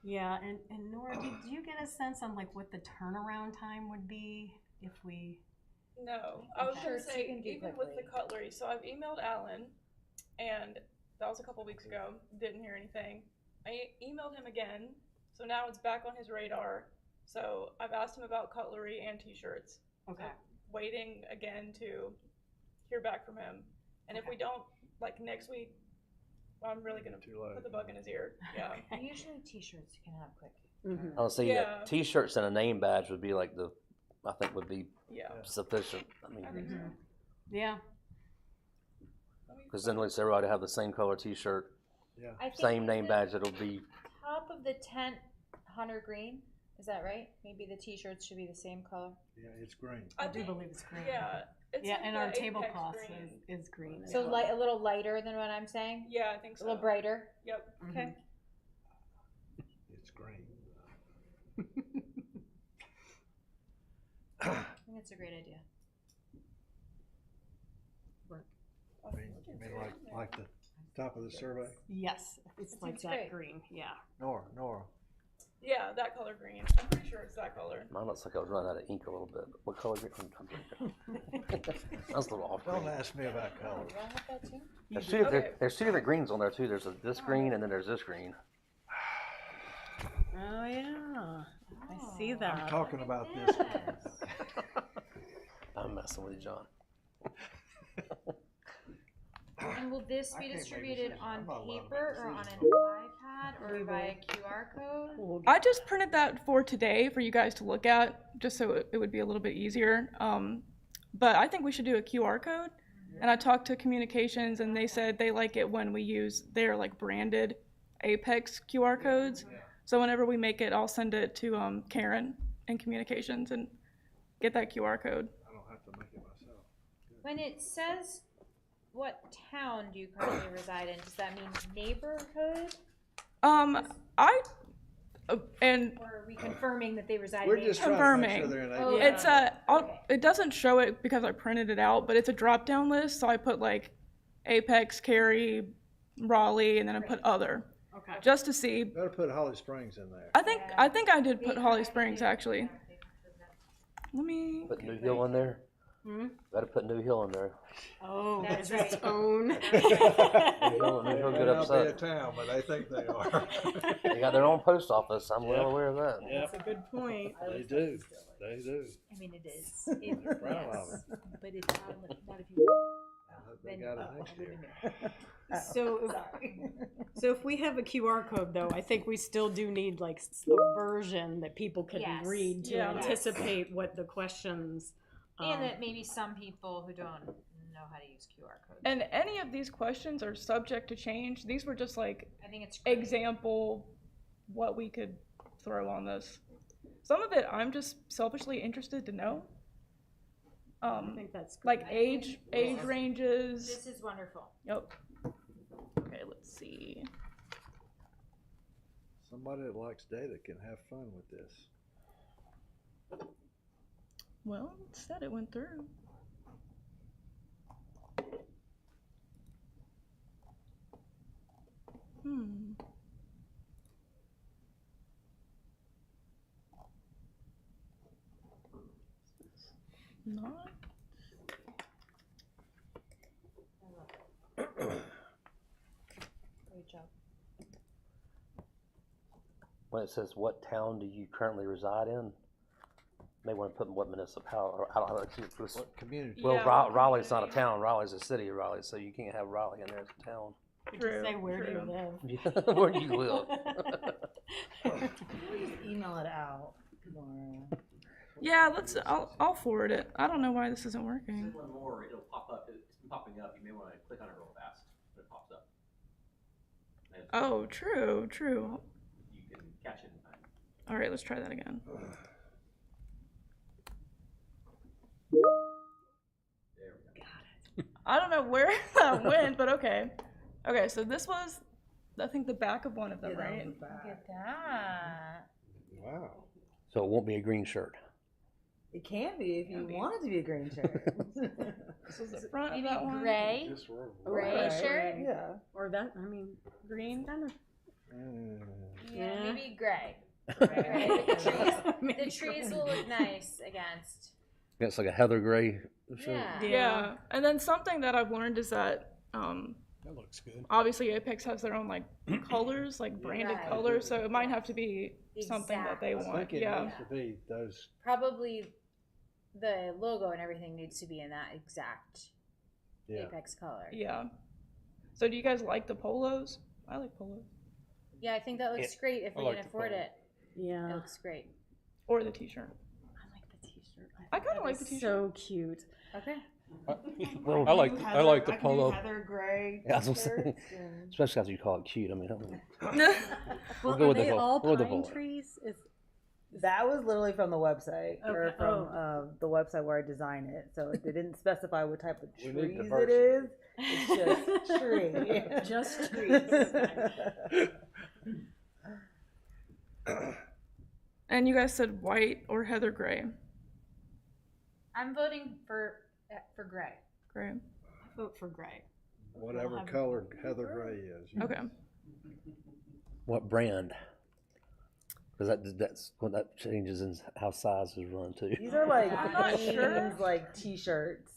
Yeah, and Nora, did you get a sense on like what the turnaround time would be if we? No, I was gonna Shirts you say, can do even with the quickly. cutlery, so I've emailed Alan, and that was a couple weeks ago, didn't hear anything. I emailed him again, so now it's back on his radar. So I've asked him about cutlery and t-shirts. Okay. Waiting again to hear back from him. And if we don't, like next week, well, I'm really gonna Too late. put the bug in his ear. Yeah. usually t-shirts you can have quick. Mm-hmm. I'll say Yeah. T-shirts and a name badge would be like I think would be Yeah. sufficient. I mean, I think so. Yeah. because then let's everybody have the same color T-shirt, I think same name the badge. It'll be Top of the tent, hunter green. Is that right? Maybe the t-shirts should be the same color. Yeah, it's green. I do think- believe it's green. Yeah. It's Yeah, like and the our Apex tablecloth green. is green. as So well. light, a little lighter than what I'm saying. Yeah, I think A so. little brighter. Yep. Mhm. Okay. It's green. I think it's a great idea. I mean, like the top of the survey? Yes, it's That like seems that great. green. Yeah. Nora. Yeah, that color green. I'm pretty sure it's that color. mine looks like I was running out of ink a little bit. What color green? That's a little off. Don't green. ask me about color. Do I have that too? There's two different greens on there too. There's this green and then there's this green. Oh yeah, I see Oh. that. I'm talking about this. Yes. I'm messing with you, John. And will this I be can't make distributed decisions. on I'm not allowed to make paper or on an decisions. iPad or via QR code? I just printed that for today for you guys to look at, just so it would be a little bit easier. But I think we should do a QR code. And I talked to communications and they said they like it when we use their like branded Apex QR codes. So whenever we make it, I'll send it to Karen in communications and get that QR code. I don't have to make it myself. When it says what town do you currently reside in, does that mean neighborhood? And Or are we confirming that they reside We're in just neighborhood? trying to make sure Confirming. they're in Oh, April. it's it doesn't show it because I printed it out, but it's a drop down list. So I put like Apex, Cary, Raleigh, and then I put other, Okay. just to see. Better put Holly Springs in there. I think I did put Holly Springs actually. Let me. Put New Hill in there. Hmm? Gotta put New Hill in there. Oh, That's it's its right. own. New Hill They get may not be a upset. town, but they think they are. They got their own post office. I'm well aware of that. That's a good point. They do. They do. I mean, it is. Proud of Yes. it. But it's not if you. I hope they got it next year. So if we have a QR code though, I think we still do need like a version that people can Yes. read to Yeah. anticipate what the questions. And that maybe some people who don't know how to use QR codes. And any of these questions are subject to change. These were just like I think it's great. example what we could throw on this. Some of it I'm just selfishly interested to know. I think that's good. Like age ranges. This is wonderful. Yep. Okay, let's see. Somebody that likes data can have fun with this. Well, it said it went through. Not. Great job. When it says what town do you currently reside in, may want to put what municipality or I don't know. What community? Well, Yeah. Raleigh's not a town. Raleigh's a city of Raleigh, so you can't have Raleigh in there as a town. Just say where do you True. live? Where do you live? Email it out. Or, Yeah, I'll forward it. I don't know why this isn't working. One more, it'll pop up. It's been popping up. You may want to click on it real fast when it pops up. And Oh, true. you can catch it in time. All right, let's try that again. There we go. I don't know where that went, but okay. Okay, so this was, I think, the back of one of them, right? Look at that. Wow. So it won't be a green shirt. It can be if you want it to be a green shirt. This is the front of Maybe that one. gray, Just roll. gray Right. shirt. Yeah. Or that, I mean, green kind of. Yeah, Yeah. maybe gray. Gray. The trees will look nice against. It's like a heather gray shirt. Yeah. Yeah. And then something that I've learned is that That looks good. obviously Apex has their own like colors, like branded Right. colors, so it might have to be something that they Exactly. I want. think it Yeah. needs to be those. Probably the logo and everything needs to be in that exact Yeah. Apex color. Yeah. So do you guys like the polos? I like polos. Yeah, I think that looks great if I we like can the afford polo. it. It Yeah. looks great. Or the t-shirt. I like the t-shirt. I think kinda that like is the t-shirt. So cute. Okay. Well, I like the polo. Heather gray. Yeah, I was gonna say, shirts and- especially after you call it cute. I mean, I don't know. Well, go are with the they pol- all we'll go with the pine polo. trees? Is, That was literally from the website, or Okay. from the website where I designed it. So they didn't specify what type of We trees need it diversity. is. It's just tree. Just trees. And you guys said white or heather gray. I'm voting for gray. Gray. Vote for gray. Whatever have- color heather gray is. Okay. What brand? Because that's what that changes in how sizes run too. These are like I'm not sure. jeans, like t-shirts.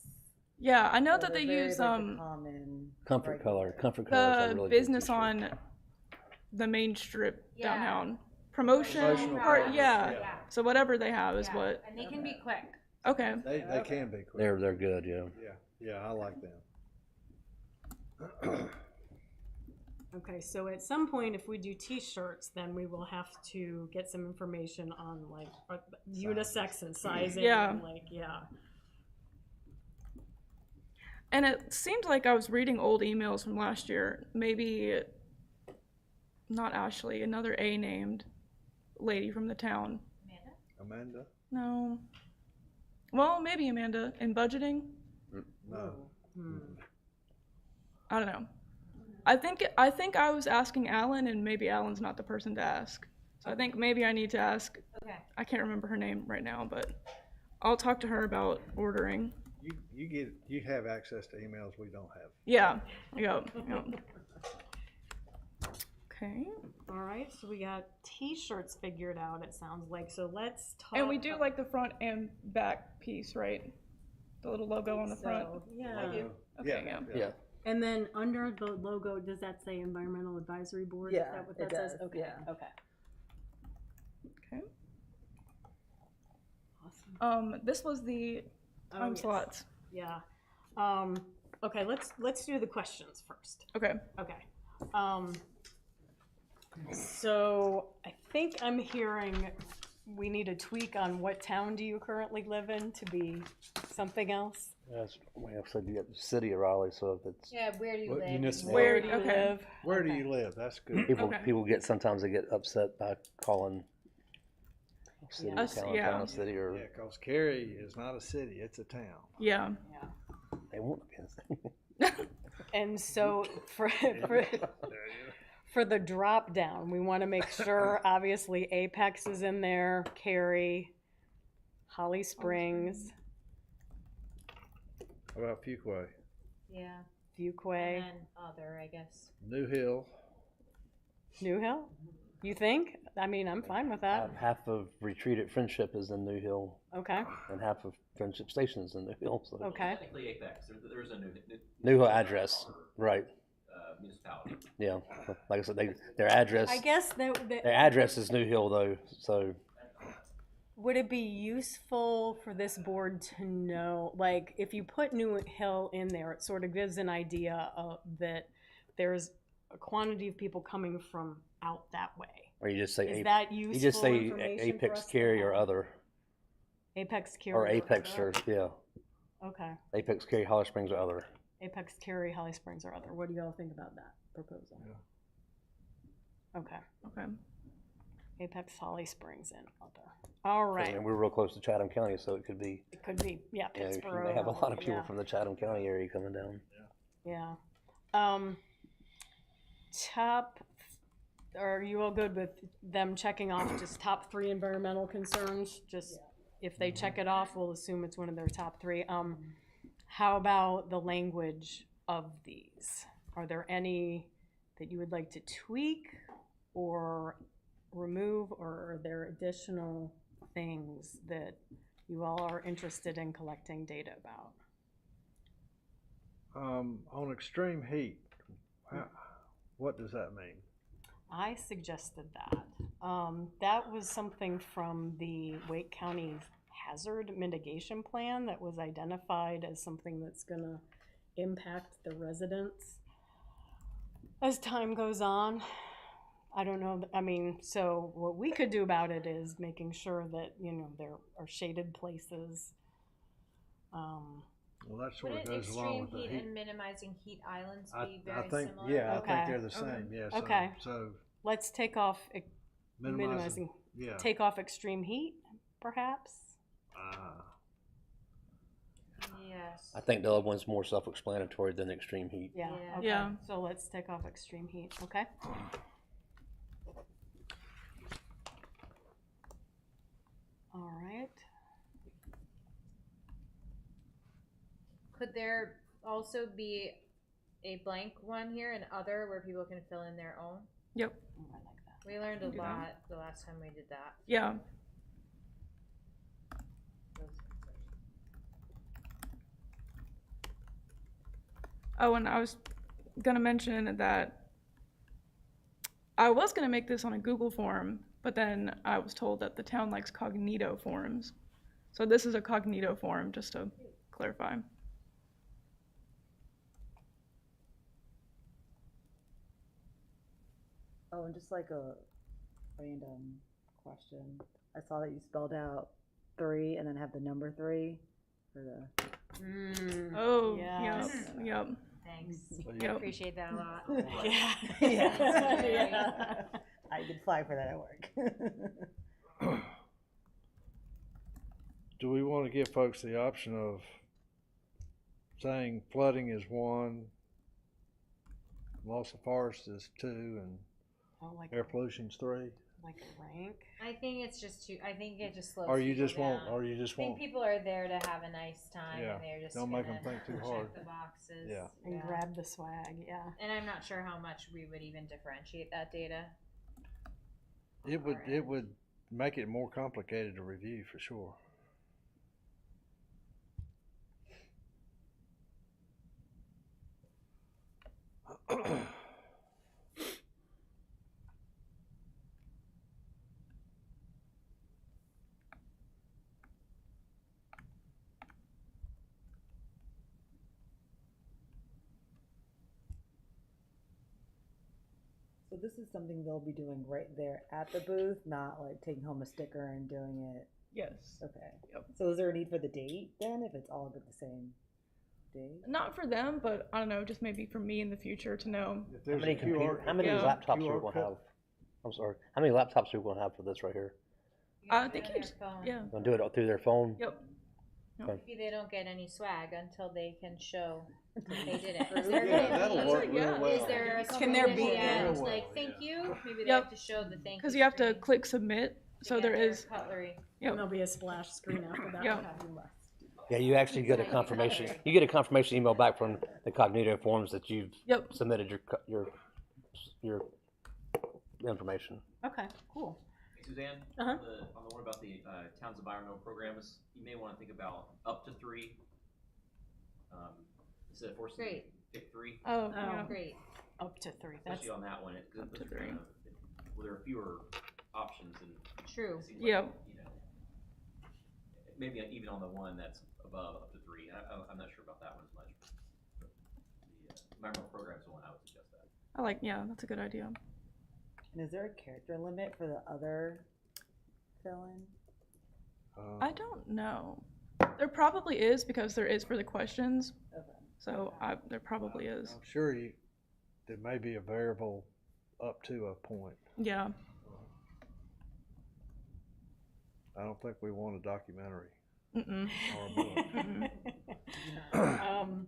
Yeah, I know So that they they're very, use like, the common Comfort regular. color. Comfort color is a the really business good t-shirt. on the main strip Yeah. downtown. Promotion Promotional part, products, yeah. yeah. So whatever they have is Yeah. what. And they can be quick. Okay. They can be quick. They're good, yeah. Yeah, I like them. Okay, so at some point, if we do t-shirts, then we will have to get some information on like unisex and sizing. Yeah. And, like, yeah. And it seemed like I was reading old emails from last year. Maybe not Ashley, another A named lady from the town. Amanda? No. Well, maybe Amanda in budgeting. No. I don't know. I think I was asking Alan, and maybe Alan's not the person to ask. So I think maybe I need to ask. Okay. I can't remember her name right now, but I'll talk to her about ordering. You have access to emails we don't have. Yeah. Yep. Okay. All right, so we got t-shirts figured out, it sounds like. So let's talk. And we do like the front and back piece, right? The little logo on the front. So, yeah. Okay, yeah. Yeah. And then under the logo, does that say Environmental Advisory Board? Is Yeah, that what it that says? does, Okay. yeah. Okay. Okay. Awesome. This was the time yes. slots. Yeah. Okay, let's do the questions first. Okay. Okay. So I think I'm hearing we need a tweak on what town do you currently live in to be something else? That's, we have said you got the city of Raleigh, so if it's Yeah, where do you What live? municipal- Where do you okay. live? Where do you live? That's good. people Okay. people get sometimes they get upset by calling city Yeah. Us- town, yeah. town city or Yeah, because Cary is not a city, it's a town. Yeah. they want to be. And so for the drop down, we want to make sure obviously Apex is in there, Cary, Holly Springs, How about Fuquay? Yeah. Fuquay, And then other, I guess. New Hill. New Hill? You think? I mean, I'm fine with that. Half of Retreat at Friendship is in New Hill, Okay, and half of Friendship Station is in New Hill. So okay. Technically Apex, there's a new New Hill address, right? municipality. Yeah, like I said, their address I guess their address is New Hill though. So would it be useful for this board to know, like, if you put New Hill in there, it sort of gives an idea of that there's a quantity of people coming from out that way. or you just say Is Ape- that useful you just say information for Apex us to Cary or have? other Apex Cary. or Apex other? or yeah Okay. Apex Cary Holly Springs or other. Apex Cary, Holly Springs, or other. What do y'all think about that proposal? Okay. Okay. Apex, Holly Springs, and other. All right. And we're real close to Chatham County, so it could be. It could be, yeah, You know, you Pittsburgh. may have a lot of people yeah. from the Chatham County area coming down. Yeah. Top are you all good with them checking off just top 3 environmental concerns? Just, if they check it off, we'll assume it's one of their top 3. How about the language of these? Are there any that you would like to tweak or remove, or are there additional things that you all are interested in collecting data about? On extreme heat, what does that mean? I suggested that. That was something from the Wake County Hazard Mitigation Plan that was identified as something that's gonna impact the residents as time goes on. I don't know, I mean, so what we could do about it is making sure that, you know, there are shaded places. Well, that sort of Wouldn't goes along extreme with the heat heat. and minimizing heat islands I, be I very think, similar? yeah, I Okay. think they're the same, yeah, so, Okay. so Let's take off minimizing, yeah. take off extreme heat, perhaps? Yes. I think the other one's more self-explanatory than extreme heat. Yeah, Yeah. okay. Yeah. So let's take off extreme heat, okay? All right. Could there also be a blank one here, an other, where people can fill in their own? Yep. Oh, I like that. We learned a Do that. lot the last time we did that. Yeah. Oh, and I was gonna mention that I was gonna make this on a Google form, but then I was told that the town likes Cognito forms. So this is a Cognito form, just to clarify. Oh, and just like a random question. I saw that you spelled out 3 and then have the number 3 for the. Oh, Yes. yep. Thanks. So Yep. Appreciate that a lot. Yeah. Yeah. I get flagged for that at work. Do we want to give folks the option of saying flooding is 1, loss of forest is 2, and Oh, like, air pollution's 3? like a rank? I think it's just too. I think it just slows. Or you people just want, down. or you just I think want, people are there to have a nice time, Yeah. and they're just Don't make gonna 'em think too check hard. the boxes. Yeah. And grab the swag, yeah. And I'm not sure how much we would even differentiate that data. it would make it more complicated to review for sure. So this is something they'll be doing right there at the booth, not like taking home a sticker and doing it. Yes. Okay. Yep. So is there a need for the date then if it's all at the same date? Not for them, but I don't know, just maybe for me in the future to know. If How there's many a QR, how many Yeah. laptops are QR we gonna code. have? I'm sorry. How many laptops are we gonna have for this right here? You can I do think it on you their just, phone. yeah. Gonna do it through their phone? Yep. Maybe they don't get any swag until they can show that they did it. Is Yeah, there Yeah, gonna that'll be- work Yeah. real well. Is there a Can there screen be- at the end, Real well, like thank you? Maybe they Yep. have to show the thank you. Because you have to screen click submit, to so get there their is, cutlery. Yep. And there'll be a splash screen after that. Yep. Yeah, you actually get a confirmation, you get a confirmation email back from the Cognito forms that you've Yep. submitted your information. Okay, cool. Hey, Suzanne, Uh-huh. on the one about the town's environmental programs, you may want to think about up to 3. Instead of forcing you to pick 3, Oh, yeah. Great. Up to 3, that's, especially on that one. It puts to you 3. well, there are fewer options, and True. it seems like, Yep. you know, maybe even on the one that's above up to 3. I'm not sure about that one as much. But the environmental programs one, I would suggest that. I like, yeah, that's a good idea. And is there a character limit for the other fill-in? I don't know. There probably is, because there is for the questions, Okay. so there probably is. I'm sure there may be a variable up to a point. Yeah. I don't think we want a documentary Mm-mm. or a book. Mm-mm.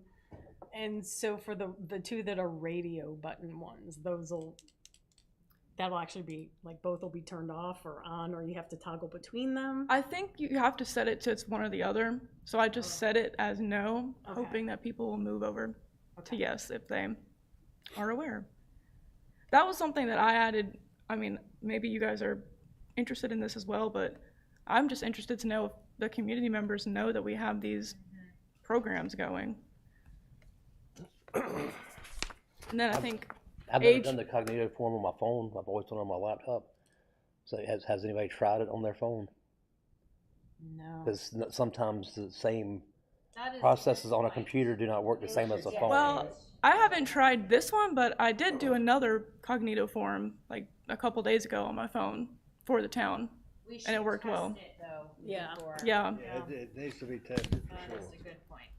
And so for the 2 that are radio button ones, those will, that'll actually be, like, both will be turned off or on, or you have to toggle between them? I think you have to set it to it's one or the other. So I just set it as no, Okay. hoping that people will move over to Okay. yes if they are aware. That was something that I added. I mean, maybe you guys are interested in this as well, but I'm just interested to know if the community members know that we have these programs going. And then I think I've never age- done the Cognito form on my phone. I've always done it on my laptop. So has anybody tried it on their phone? No. Because sometimes the same That is a processes good on a point. computer do not work the same as a Yeah. phone. Well, I haven't tried this one, but I did do another Cognito form like a couple days ago on my phone for the town. We And it should worked test well. it, though, Yeah. before. Yeah. Yeah, it needs to be tested for That sure is a good point.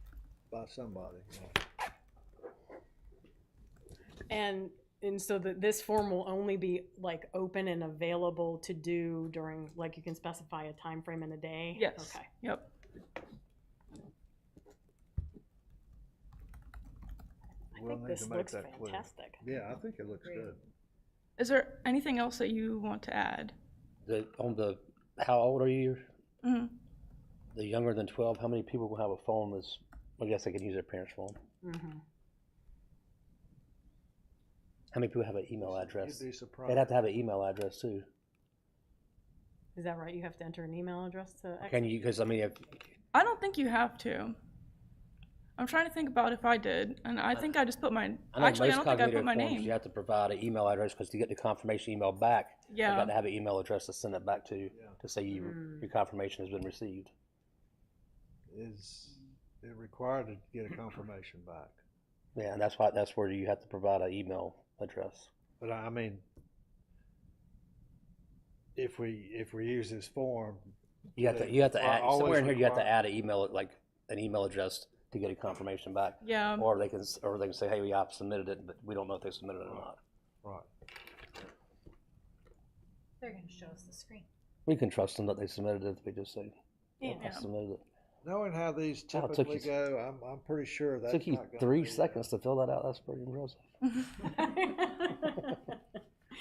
by somebody. Yeah. And so this form will only be, like, open and available to do during, like, you can specify a time frame in a day? Yes. Okay. Yep. I We'll think need this to make looks that clear. fantastic. Yeah, I think it looks Agreed. good. Is there anything else that you want to add? How old are you? Mhm. The younger than 12, how many people will have a phone that's, I guess they can use their parents' phone? Mm-hmm. How many people have an email address? You'd be surprised. They'd have to have an email address too. Is that right? You have to enter an email address to? Can you, because I mean, if, I don't think you have to. I'm trying to think about if I did, and I think I just put my. I know Actually, I most don't think I Cognito put my forms, name. you have to provide an email address because to get the confirmation email back, you Yeah. got to have an email address to send it back to Yeah. say your confirmation has been received. Is it required to get a confirmation back? Yeah, and that's where you have to provide an email address. But I mean, if we use this form, You have to I add always somewhere in here. You have to require- add an email address to get a confirmation back. Yeah. Or they can say, hey, I've submitted it, but we don't know if they submitted it or not. right? They're gonna show us the screen. We can trust them that they submitted it if they just say, Yeah. I submitted it. Knowing how these Oh, it took typically you- go, I'm pretty sure It that's took you not gonna 3 be, seconds to fill that out. That's pretty impressive.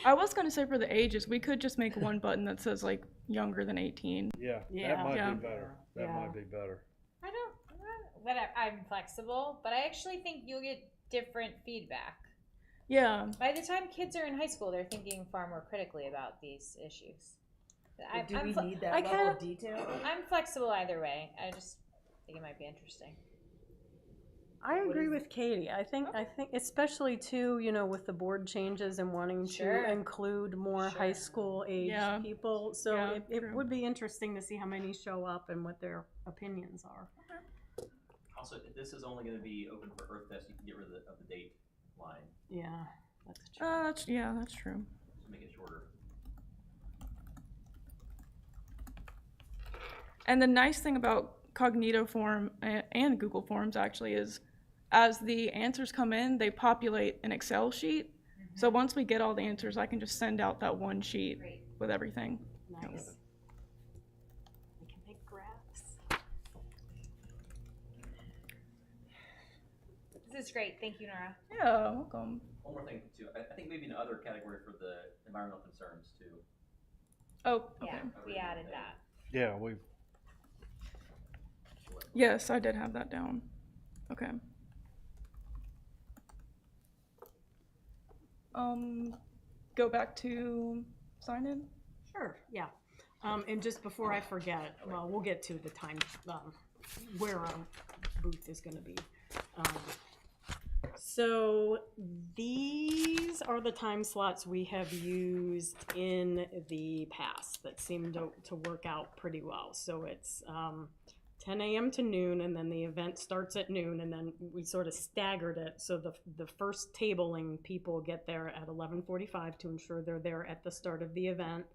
I was gonna say for the ages, we could just make one button that says like younger than 18. Yeah, Yeah. that might Yeah. be better. That Yeah. might be better. I don't, whatever, I'm flexible, but I actually think you'll get different feedback. Yeah. By the time kids are in high school, they're thinking far more critically about these issues. Do we need that I level kinda- of detail? I'm flexible either way. I just think it might be interesting. I agree with Katie. I think especially too, with the board changes and wanting Sure. to include more high school age Yeah. people. So Yeah, it true. would be interesting to see how many show up and what their opinions are. Also, this is only gonna be open for Earth Fest, you can get rid of the date line, Yeah, that's true. That's true. to make it shorter. And the nice thing about Cognito Form and Google Forms actually is, as the answers come in, they populate an Excel sheet. So once we get all the answers, I can just send out that one sheet Great. with everything. Nice. We can make graphs. This is great. Thank you, Nora. Yeah, welcome. One more thing too, I think maybe another category for the environmental concerns too. Oh, okay. Yeah, we added that. Yeah, we've, Yes, I did have that down. Okay. Go back to sign in. Sure, yeah. And just before I forget, well, we'll get to the time, where our booth is gonna be. So these are the time slots we have used in the past that seem to work out pretty well. So it's 10 a.m. to noon, and then the event starts at noon, and then we sort of staggered it. So the first tabling people get there at 11:45 to ensure they're there at the start of the event,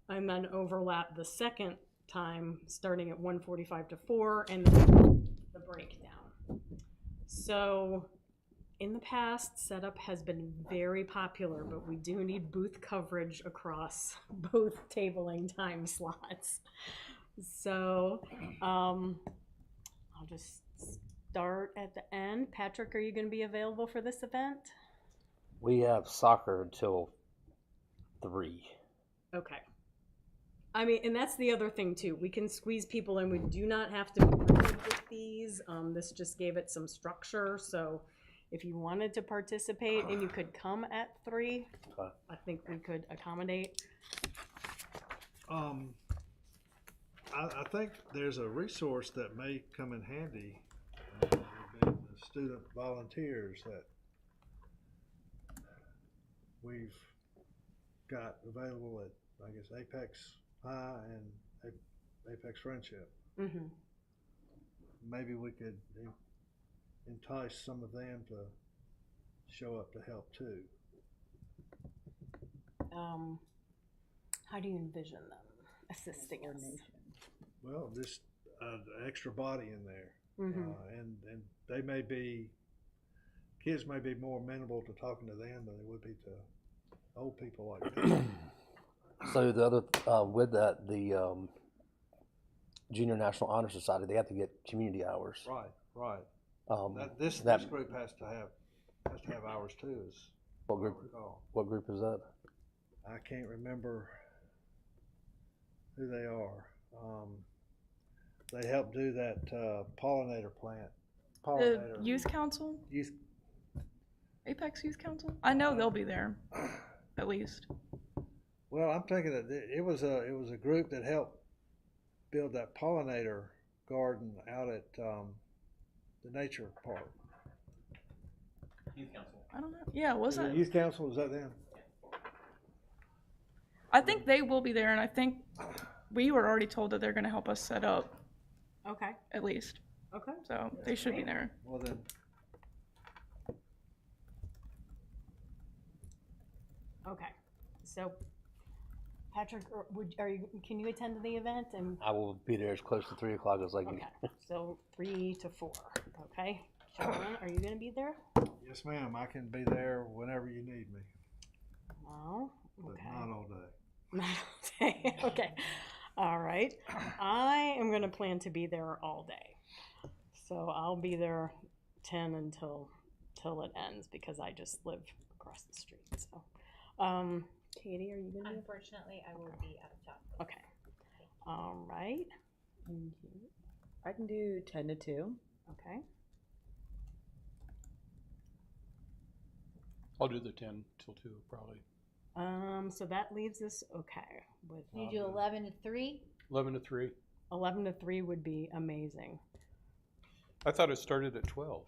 and then overlap the second time starting at 1:45 to 4, and then the breakdown. So in the past, setup has been very popular, but we do need booth coverage across both tabling time slots. So I'll just start at the end. Patrick, are you going to be available for this event? We have soccer until 3. Okay. I mean, and that's the other thing too. We can squeeze people in. We do not have to be rigid with these. This just gave it some structure. So if you wanted to participate and you could come at 3, Okay. I think we could accommodate. I think there's a resource that may come in handy, would be the student volunteers that we've got available at, I guess, Apex High and Apex Friendship. Mm-hmm. Maybe we could entice some of them to show up to help too. How do you envision them assisting us? Well, just an extra body in there. Mm-hmm. And they may be, kids may be more amenable to talking to them than they would be to old people like me. So the other, with that, the Junior National Honor Society, they have to get community hours. Right. This that- group has to have hours too. Is What group? I recall. What group is that? I can't remember who they are. They help do that pollinator plant. The youth council, Youth. Apex Youth Council. I know they'll be there, at least. Well, I'm thinking that it was a group that helped build that pollinator garden out at the nature park. Youth council. I don't know. Yeah, was The that? youth council, is that them? I think they will be there, and I think we were already told that they're going to help us set up, Okay. at least. Okay. So they should be there. Well then, Okay. So, Patrick, can you attend to the event? And I will be there as close to 3 o'clock as I can. okay. So 3 to 4. Okay. John, are you going to be there? yes, ma'am. I can be there whenever you need me, No. but Okay. not all day. Not all day. Okay. All right. I am going to plan to be there all day. So I'll be there 10 until it ends because I just live across the street. So, Katie, are you going to be? Unfortunately, I will be out of town. Okay. All right. And you? I can do 10 to 2. Okay. I'll do the 10 till 2 probably. So that leaves us okay with Can you do 11 to 3? 11 to 3. 11 to 3 would be amazing. I thought it started at 12.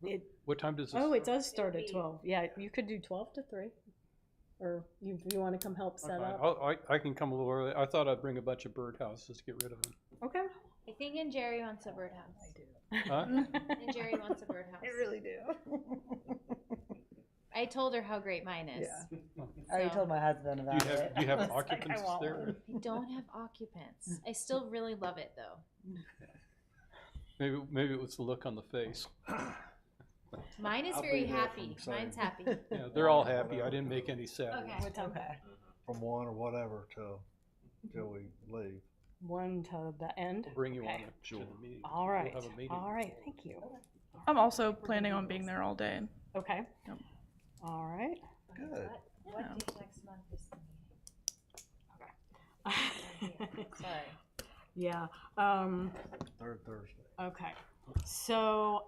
It What time does this? Oh, it does start It'll at be- 12. Yeah, you could do 12 to 3. Or if you want to come help set Okay, up. I can come a little early. I thought I'd bring a bunch of birdhouses to get rid of them. Okay. I think and Jerry wants a birdhouse. Huh? And Jerry wants a birdhouse. do. I told her how great mine is. Yeah. I already So- told my husband Do about you it. have, do you I have was like, I occupants want there? one. I don't have occupants. I still really love it though. Maybe it was the look on the face. Mine is I'll very be there happy. from Mine's seven. happy. Yeah, they're all happy. I didn't make any sad Okay. ones. What time? Okay. From 1 or whatever till we leave. 1 to the end. I'll bring you Okay. on a June meeting. All We'll right. have a meeting. All right. Thank you. I'm also planning on being there all day. Okay. Yep. All right. Good. What Yeah. date next month is the meeting? Sorry. Yeah. Third Thursday. Okay. So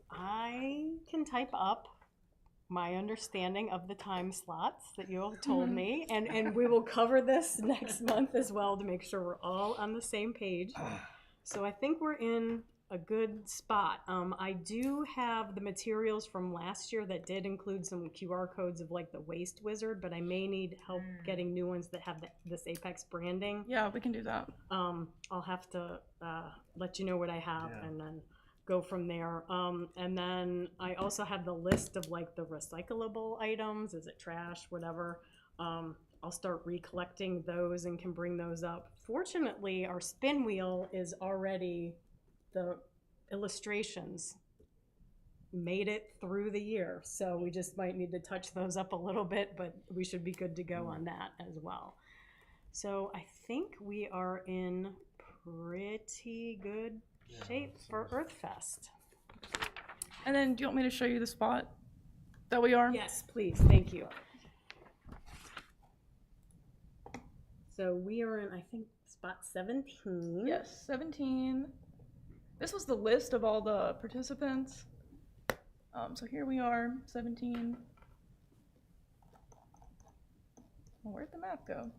I can type up my understanding of the time slots that you have told me, and we will cover this next month as well to make sure we're all on the same page. So I think we're in a good spot. I do have the materials from last year that did include some QR codes of like the Waste Wizard, but I may need help getting new ones that have this Apex branding. Yeah, we can do that. I'll have to let you know what I have Yeah. and then go from there. And then I also have the list of like the recyclable items. Is it trash, whatever? I'll start recollecting those and can bring those up. Fortunately, our spin wheel is already, the illustrations made it through the year. So we just might need to touch those up a little bit, but we should be good to go on that as well. So I think we are in pretty good shape for Earthfest. And then, do you want me to show you the spot that we are? Yes, please, thank you. So we are in, I think, spot 17. Yes, 17. This was the list of all the participants. So here we are, 17. Well, where'd the map go?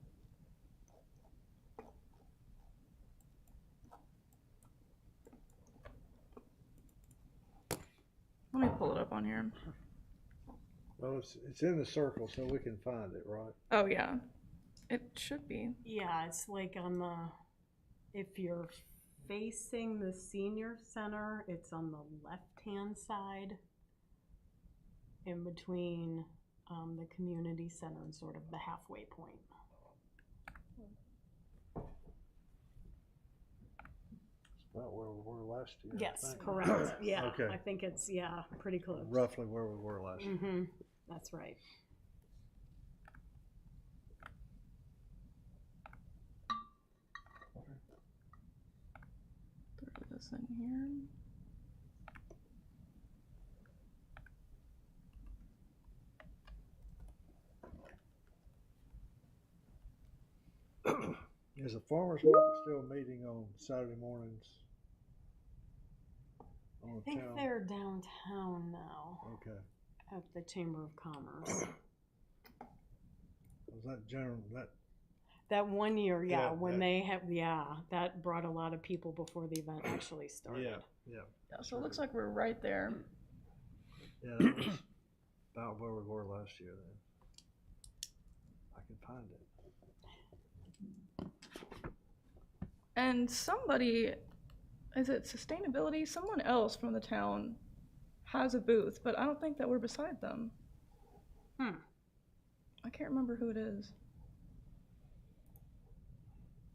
Let me pull it up on here. Well, it's in the circle, so we can find it, right? Oh yeah, it should be. Yeah, it's like on the, if you're facing the senior center, it's on the left-hand side in between the community center and sort of the halfway point. About where we were last year. I Yes, think. correct. Yeah, Okay. I think it's, yeah, pretty close. Roughly where we were last year. Mm-hmm, that's right. Throw this in here. Is the farmer's market still meeting on Saturday mornings? I On think town? they're downtown now Okay. at the Chamber of Commerce. Was that general, that, That one year, yeah, Yeah, when yeah. they have, yeah, that brought a lot of people before the event actually started. yeah. Yeah, so it looks like we're right there. Yeah, that was about where we were last year then. I can find it. And somebody, is it sustainability? Someone else from the town has a booth, but I don't think that we're beside them. Hmm. I can't remember who it is.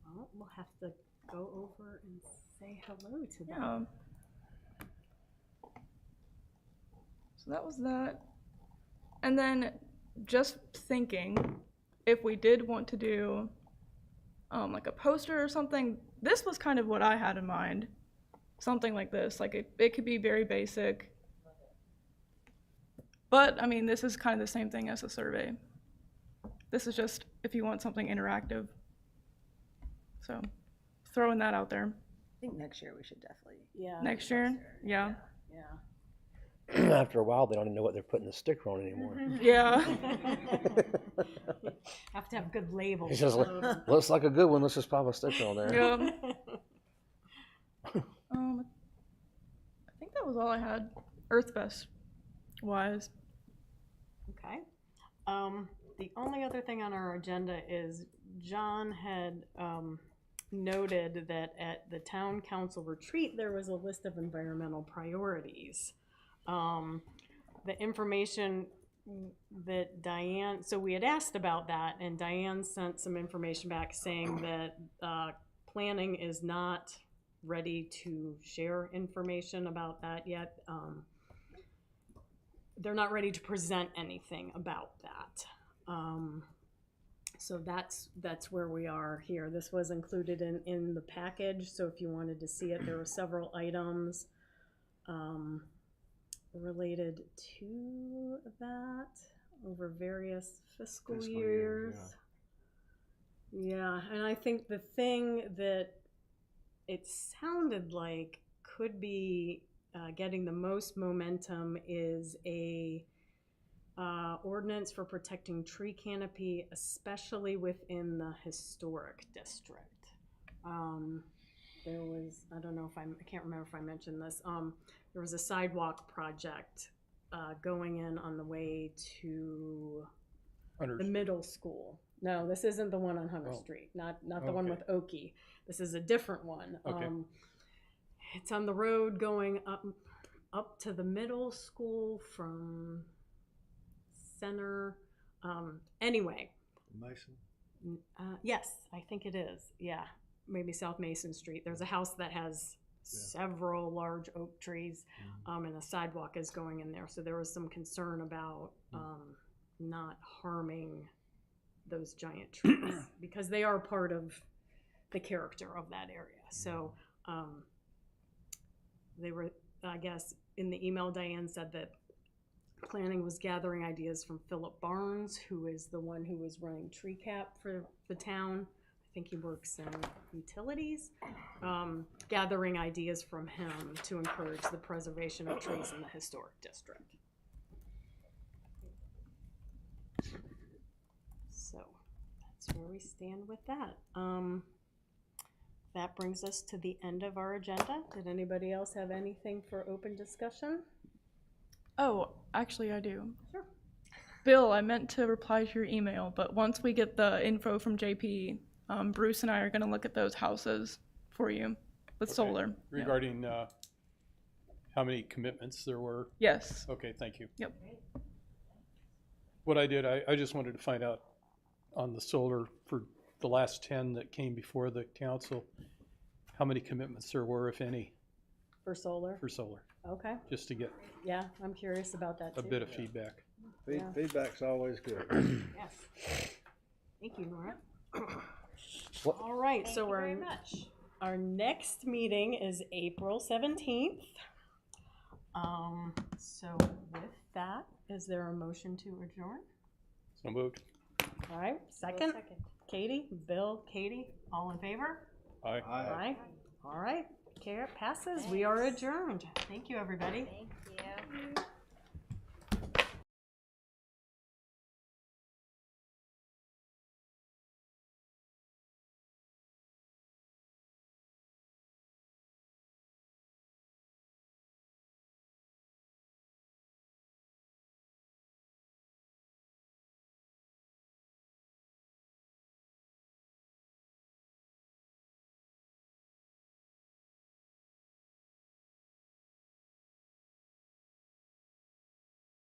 Well, we'll have to go over and say hello to them. Yeah. So that was that. And then just thinking, if we did want to do like a poster or something, this was kind of what I had in mind. Something like this, like it could be very basic. But I mean, this is kind of the same thing as a survey. This is just if you want something interactive. So throwing that out there. I think next year we should definitely. Yeah. Next year, yeah. Yeah. After a while, they don't even know what they're putting the sticker on anymore. Yeah. Have to have good labels. He says, looks like a good one, let's just pop a sticker on there. Yeah. I think that was all I had, Earthfest wise. Okay. The only other thing on our agenda is John had noted that at the town council retreat, there was a list of environmental priorities. The information that Diane, so we had asked about that, and Diane sent some information back saying that planning is not ready to share information about that yet. They're not ready to present anything about that. So that's where we are here. This was included in the package, so if you wanted to see it, there were several items related to that over various fiscal years. Yeah, and I think the thing that it sounded like could be getting the most momentum is a ordinance for protecting tree canopy, especially within the historic district. There was, I don't know if I can't remember if I mentioned this, there was a sidewalk project going in on the way to the middle school. No, this isn't the one on Hunter Street, not the one with Oki. This is a different one. Okay. It's on the road going up to the middle school from Center. Anyway. Mason? Yes, I think it is. Yeah, maybe South Mason Street. There's a house that has several large oak trees, and a sidewalk is going in there. So there was some concern about not harming those giant trees because they are part of the character of that area. So they were, I guess, in the email, Diane said that planning was gathering ideas from Philip Barnes, who is the one who was running Tree Cap for the town, think he works in utilities, gathering ideas from him to encourage the preservation of trees in the historic district. So that's where we stand with that. That brings us to the end of our agenda. Did anybody else have anything for open discussion? Oh, actually, I do. Sure. Bill, I meant to reply to your email, but once we get the info from JP, Bruce and I are going to look at those houses for you with Okay. solar. Regarding how many commitments there were? Yes. Okay, thank you. Yep. What I did, I just wanted to find out on the solar for the last 10 that came before the council, how many commitments there were, if any, For solar? for solar, Okay, just to get yeah, I'm curious about that too. a bit of feedback. Yeah. Feedback's always good. Yes. Thank you, Nora. All right, Thank so you very much. our next meeting is April 17th. So with that, is there a motion to adjourn? So moved. All right, second? Katie, Bill, Katie, all in favor? Aye. Aye. All right, care passes. We are adjourned. Thank you, everybody. Thank you.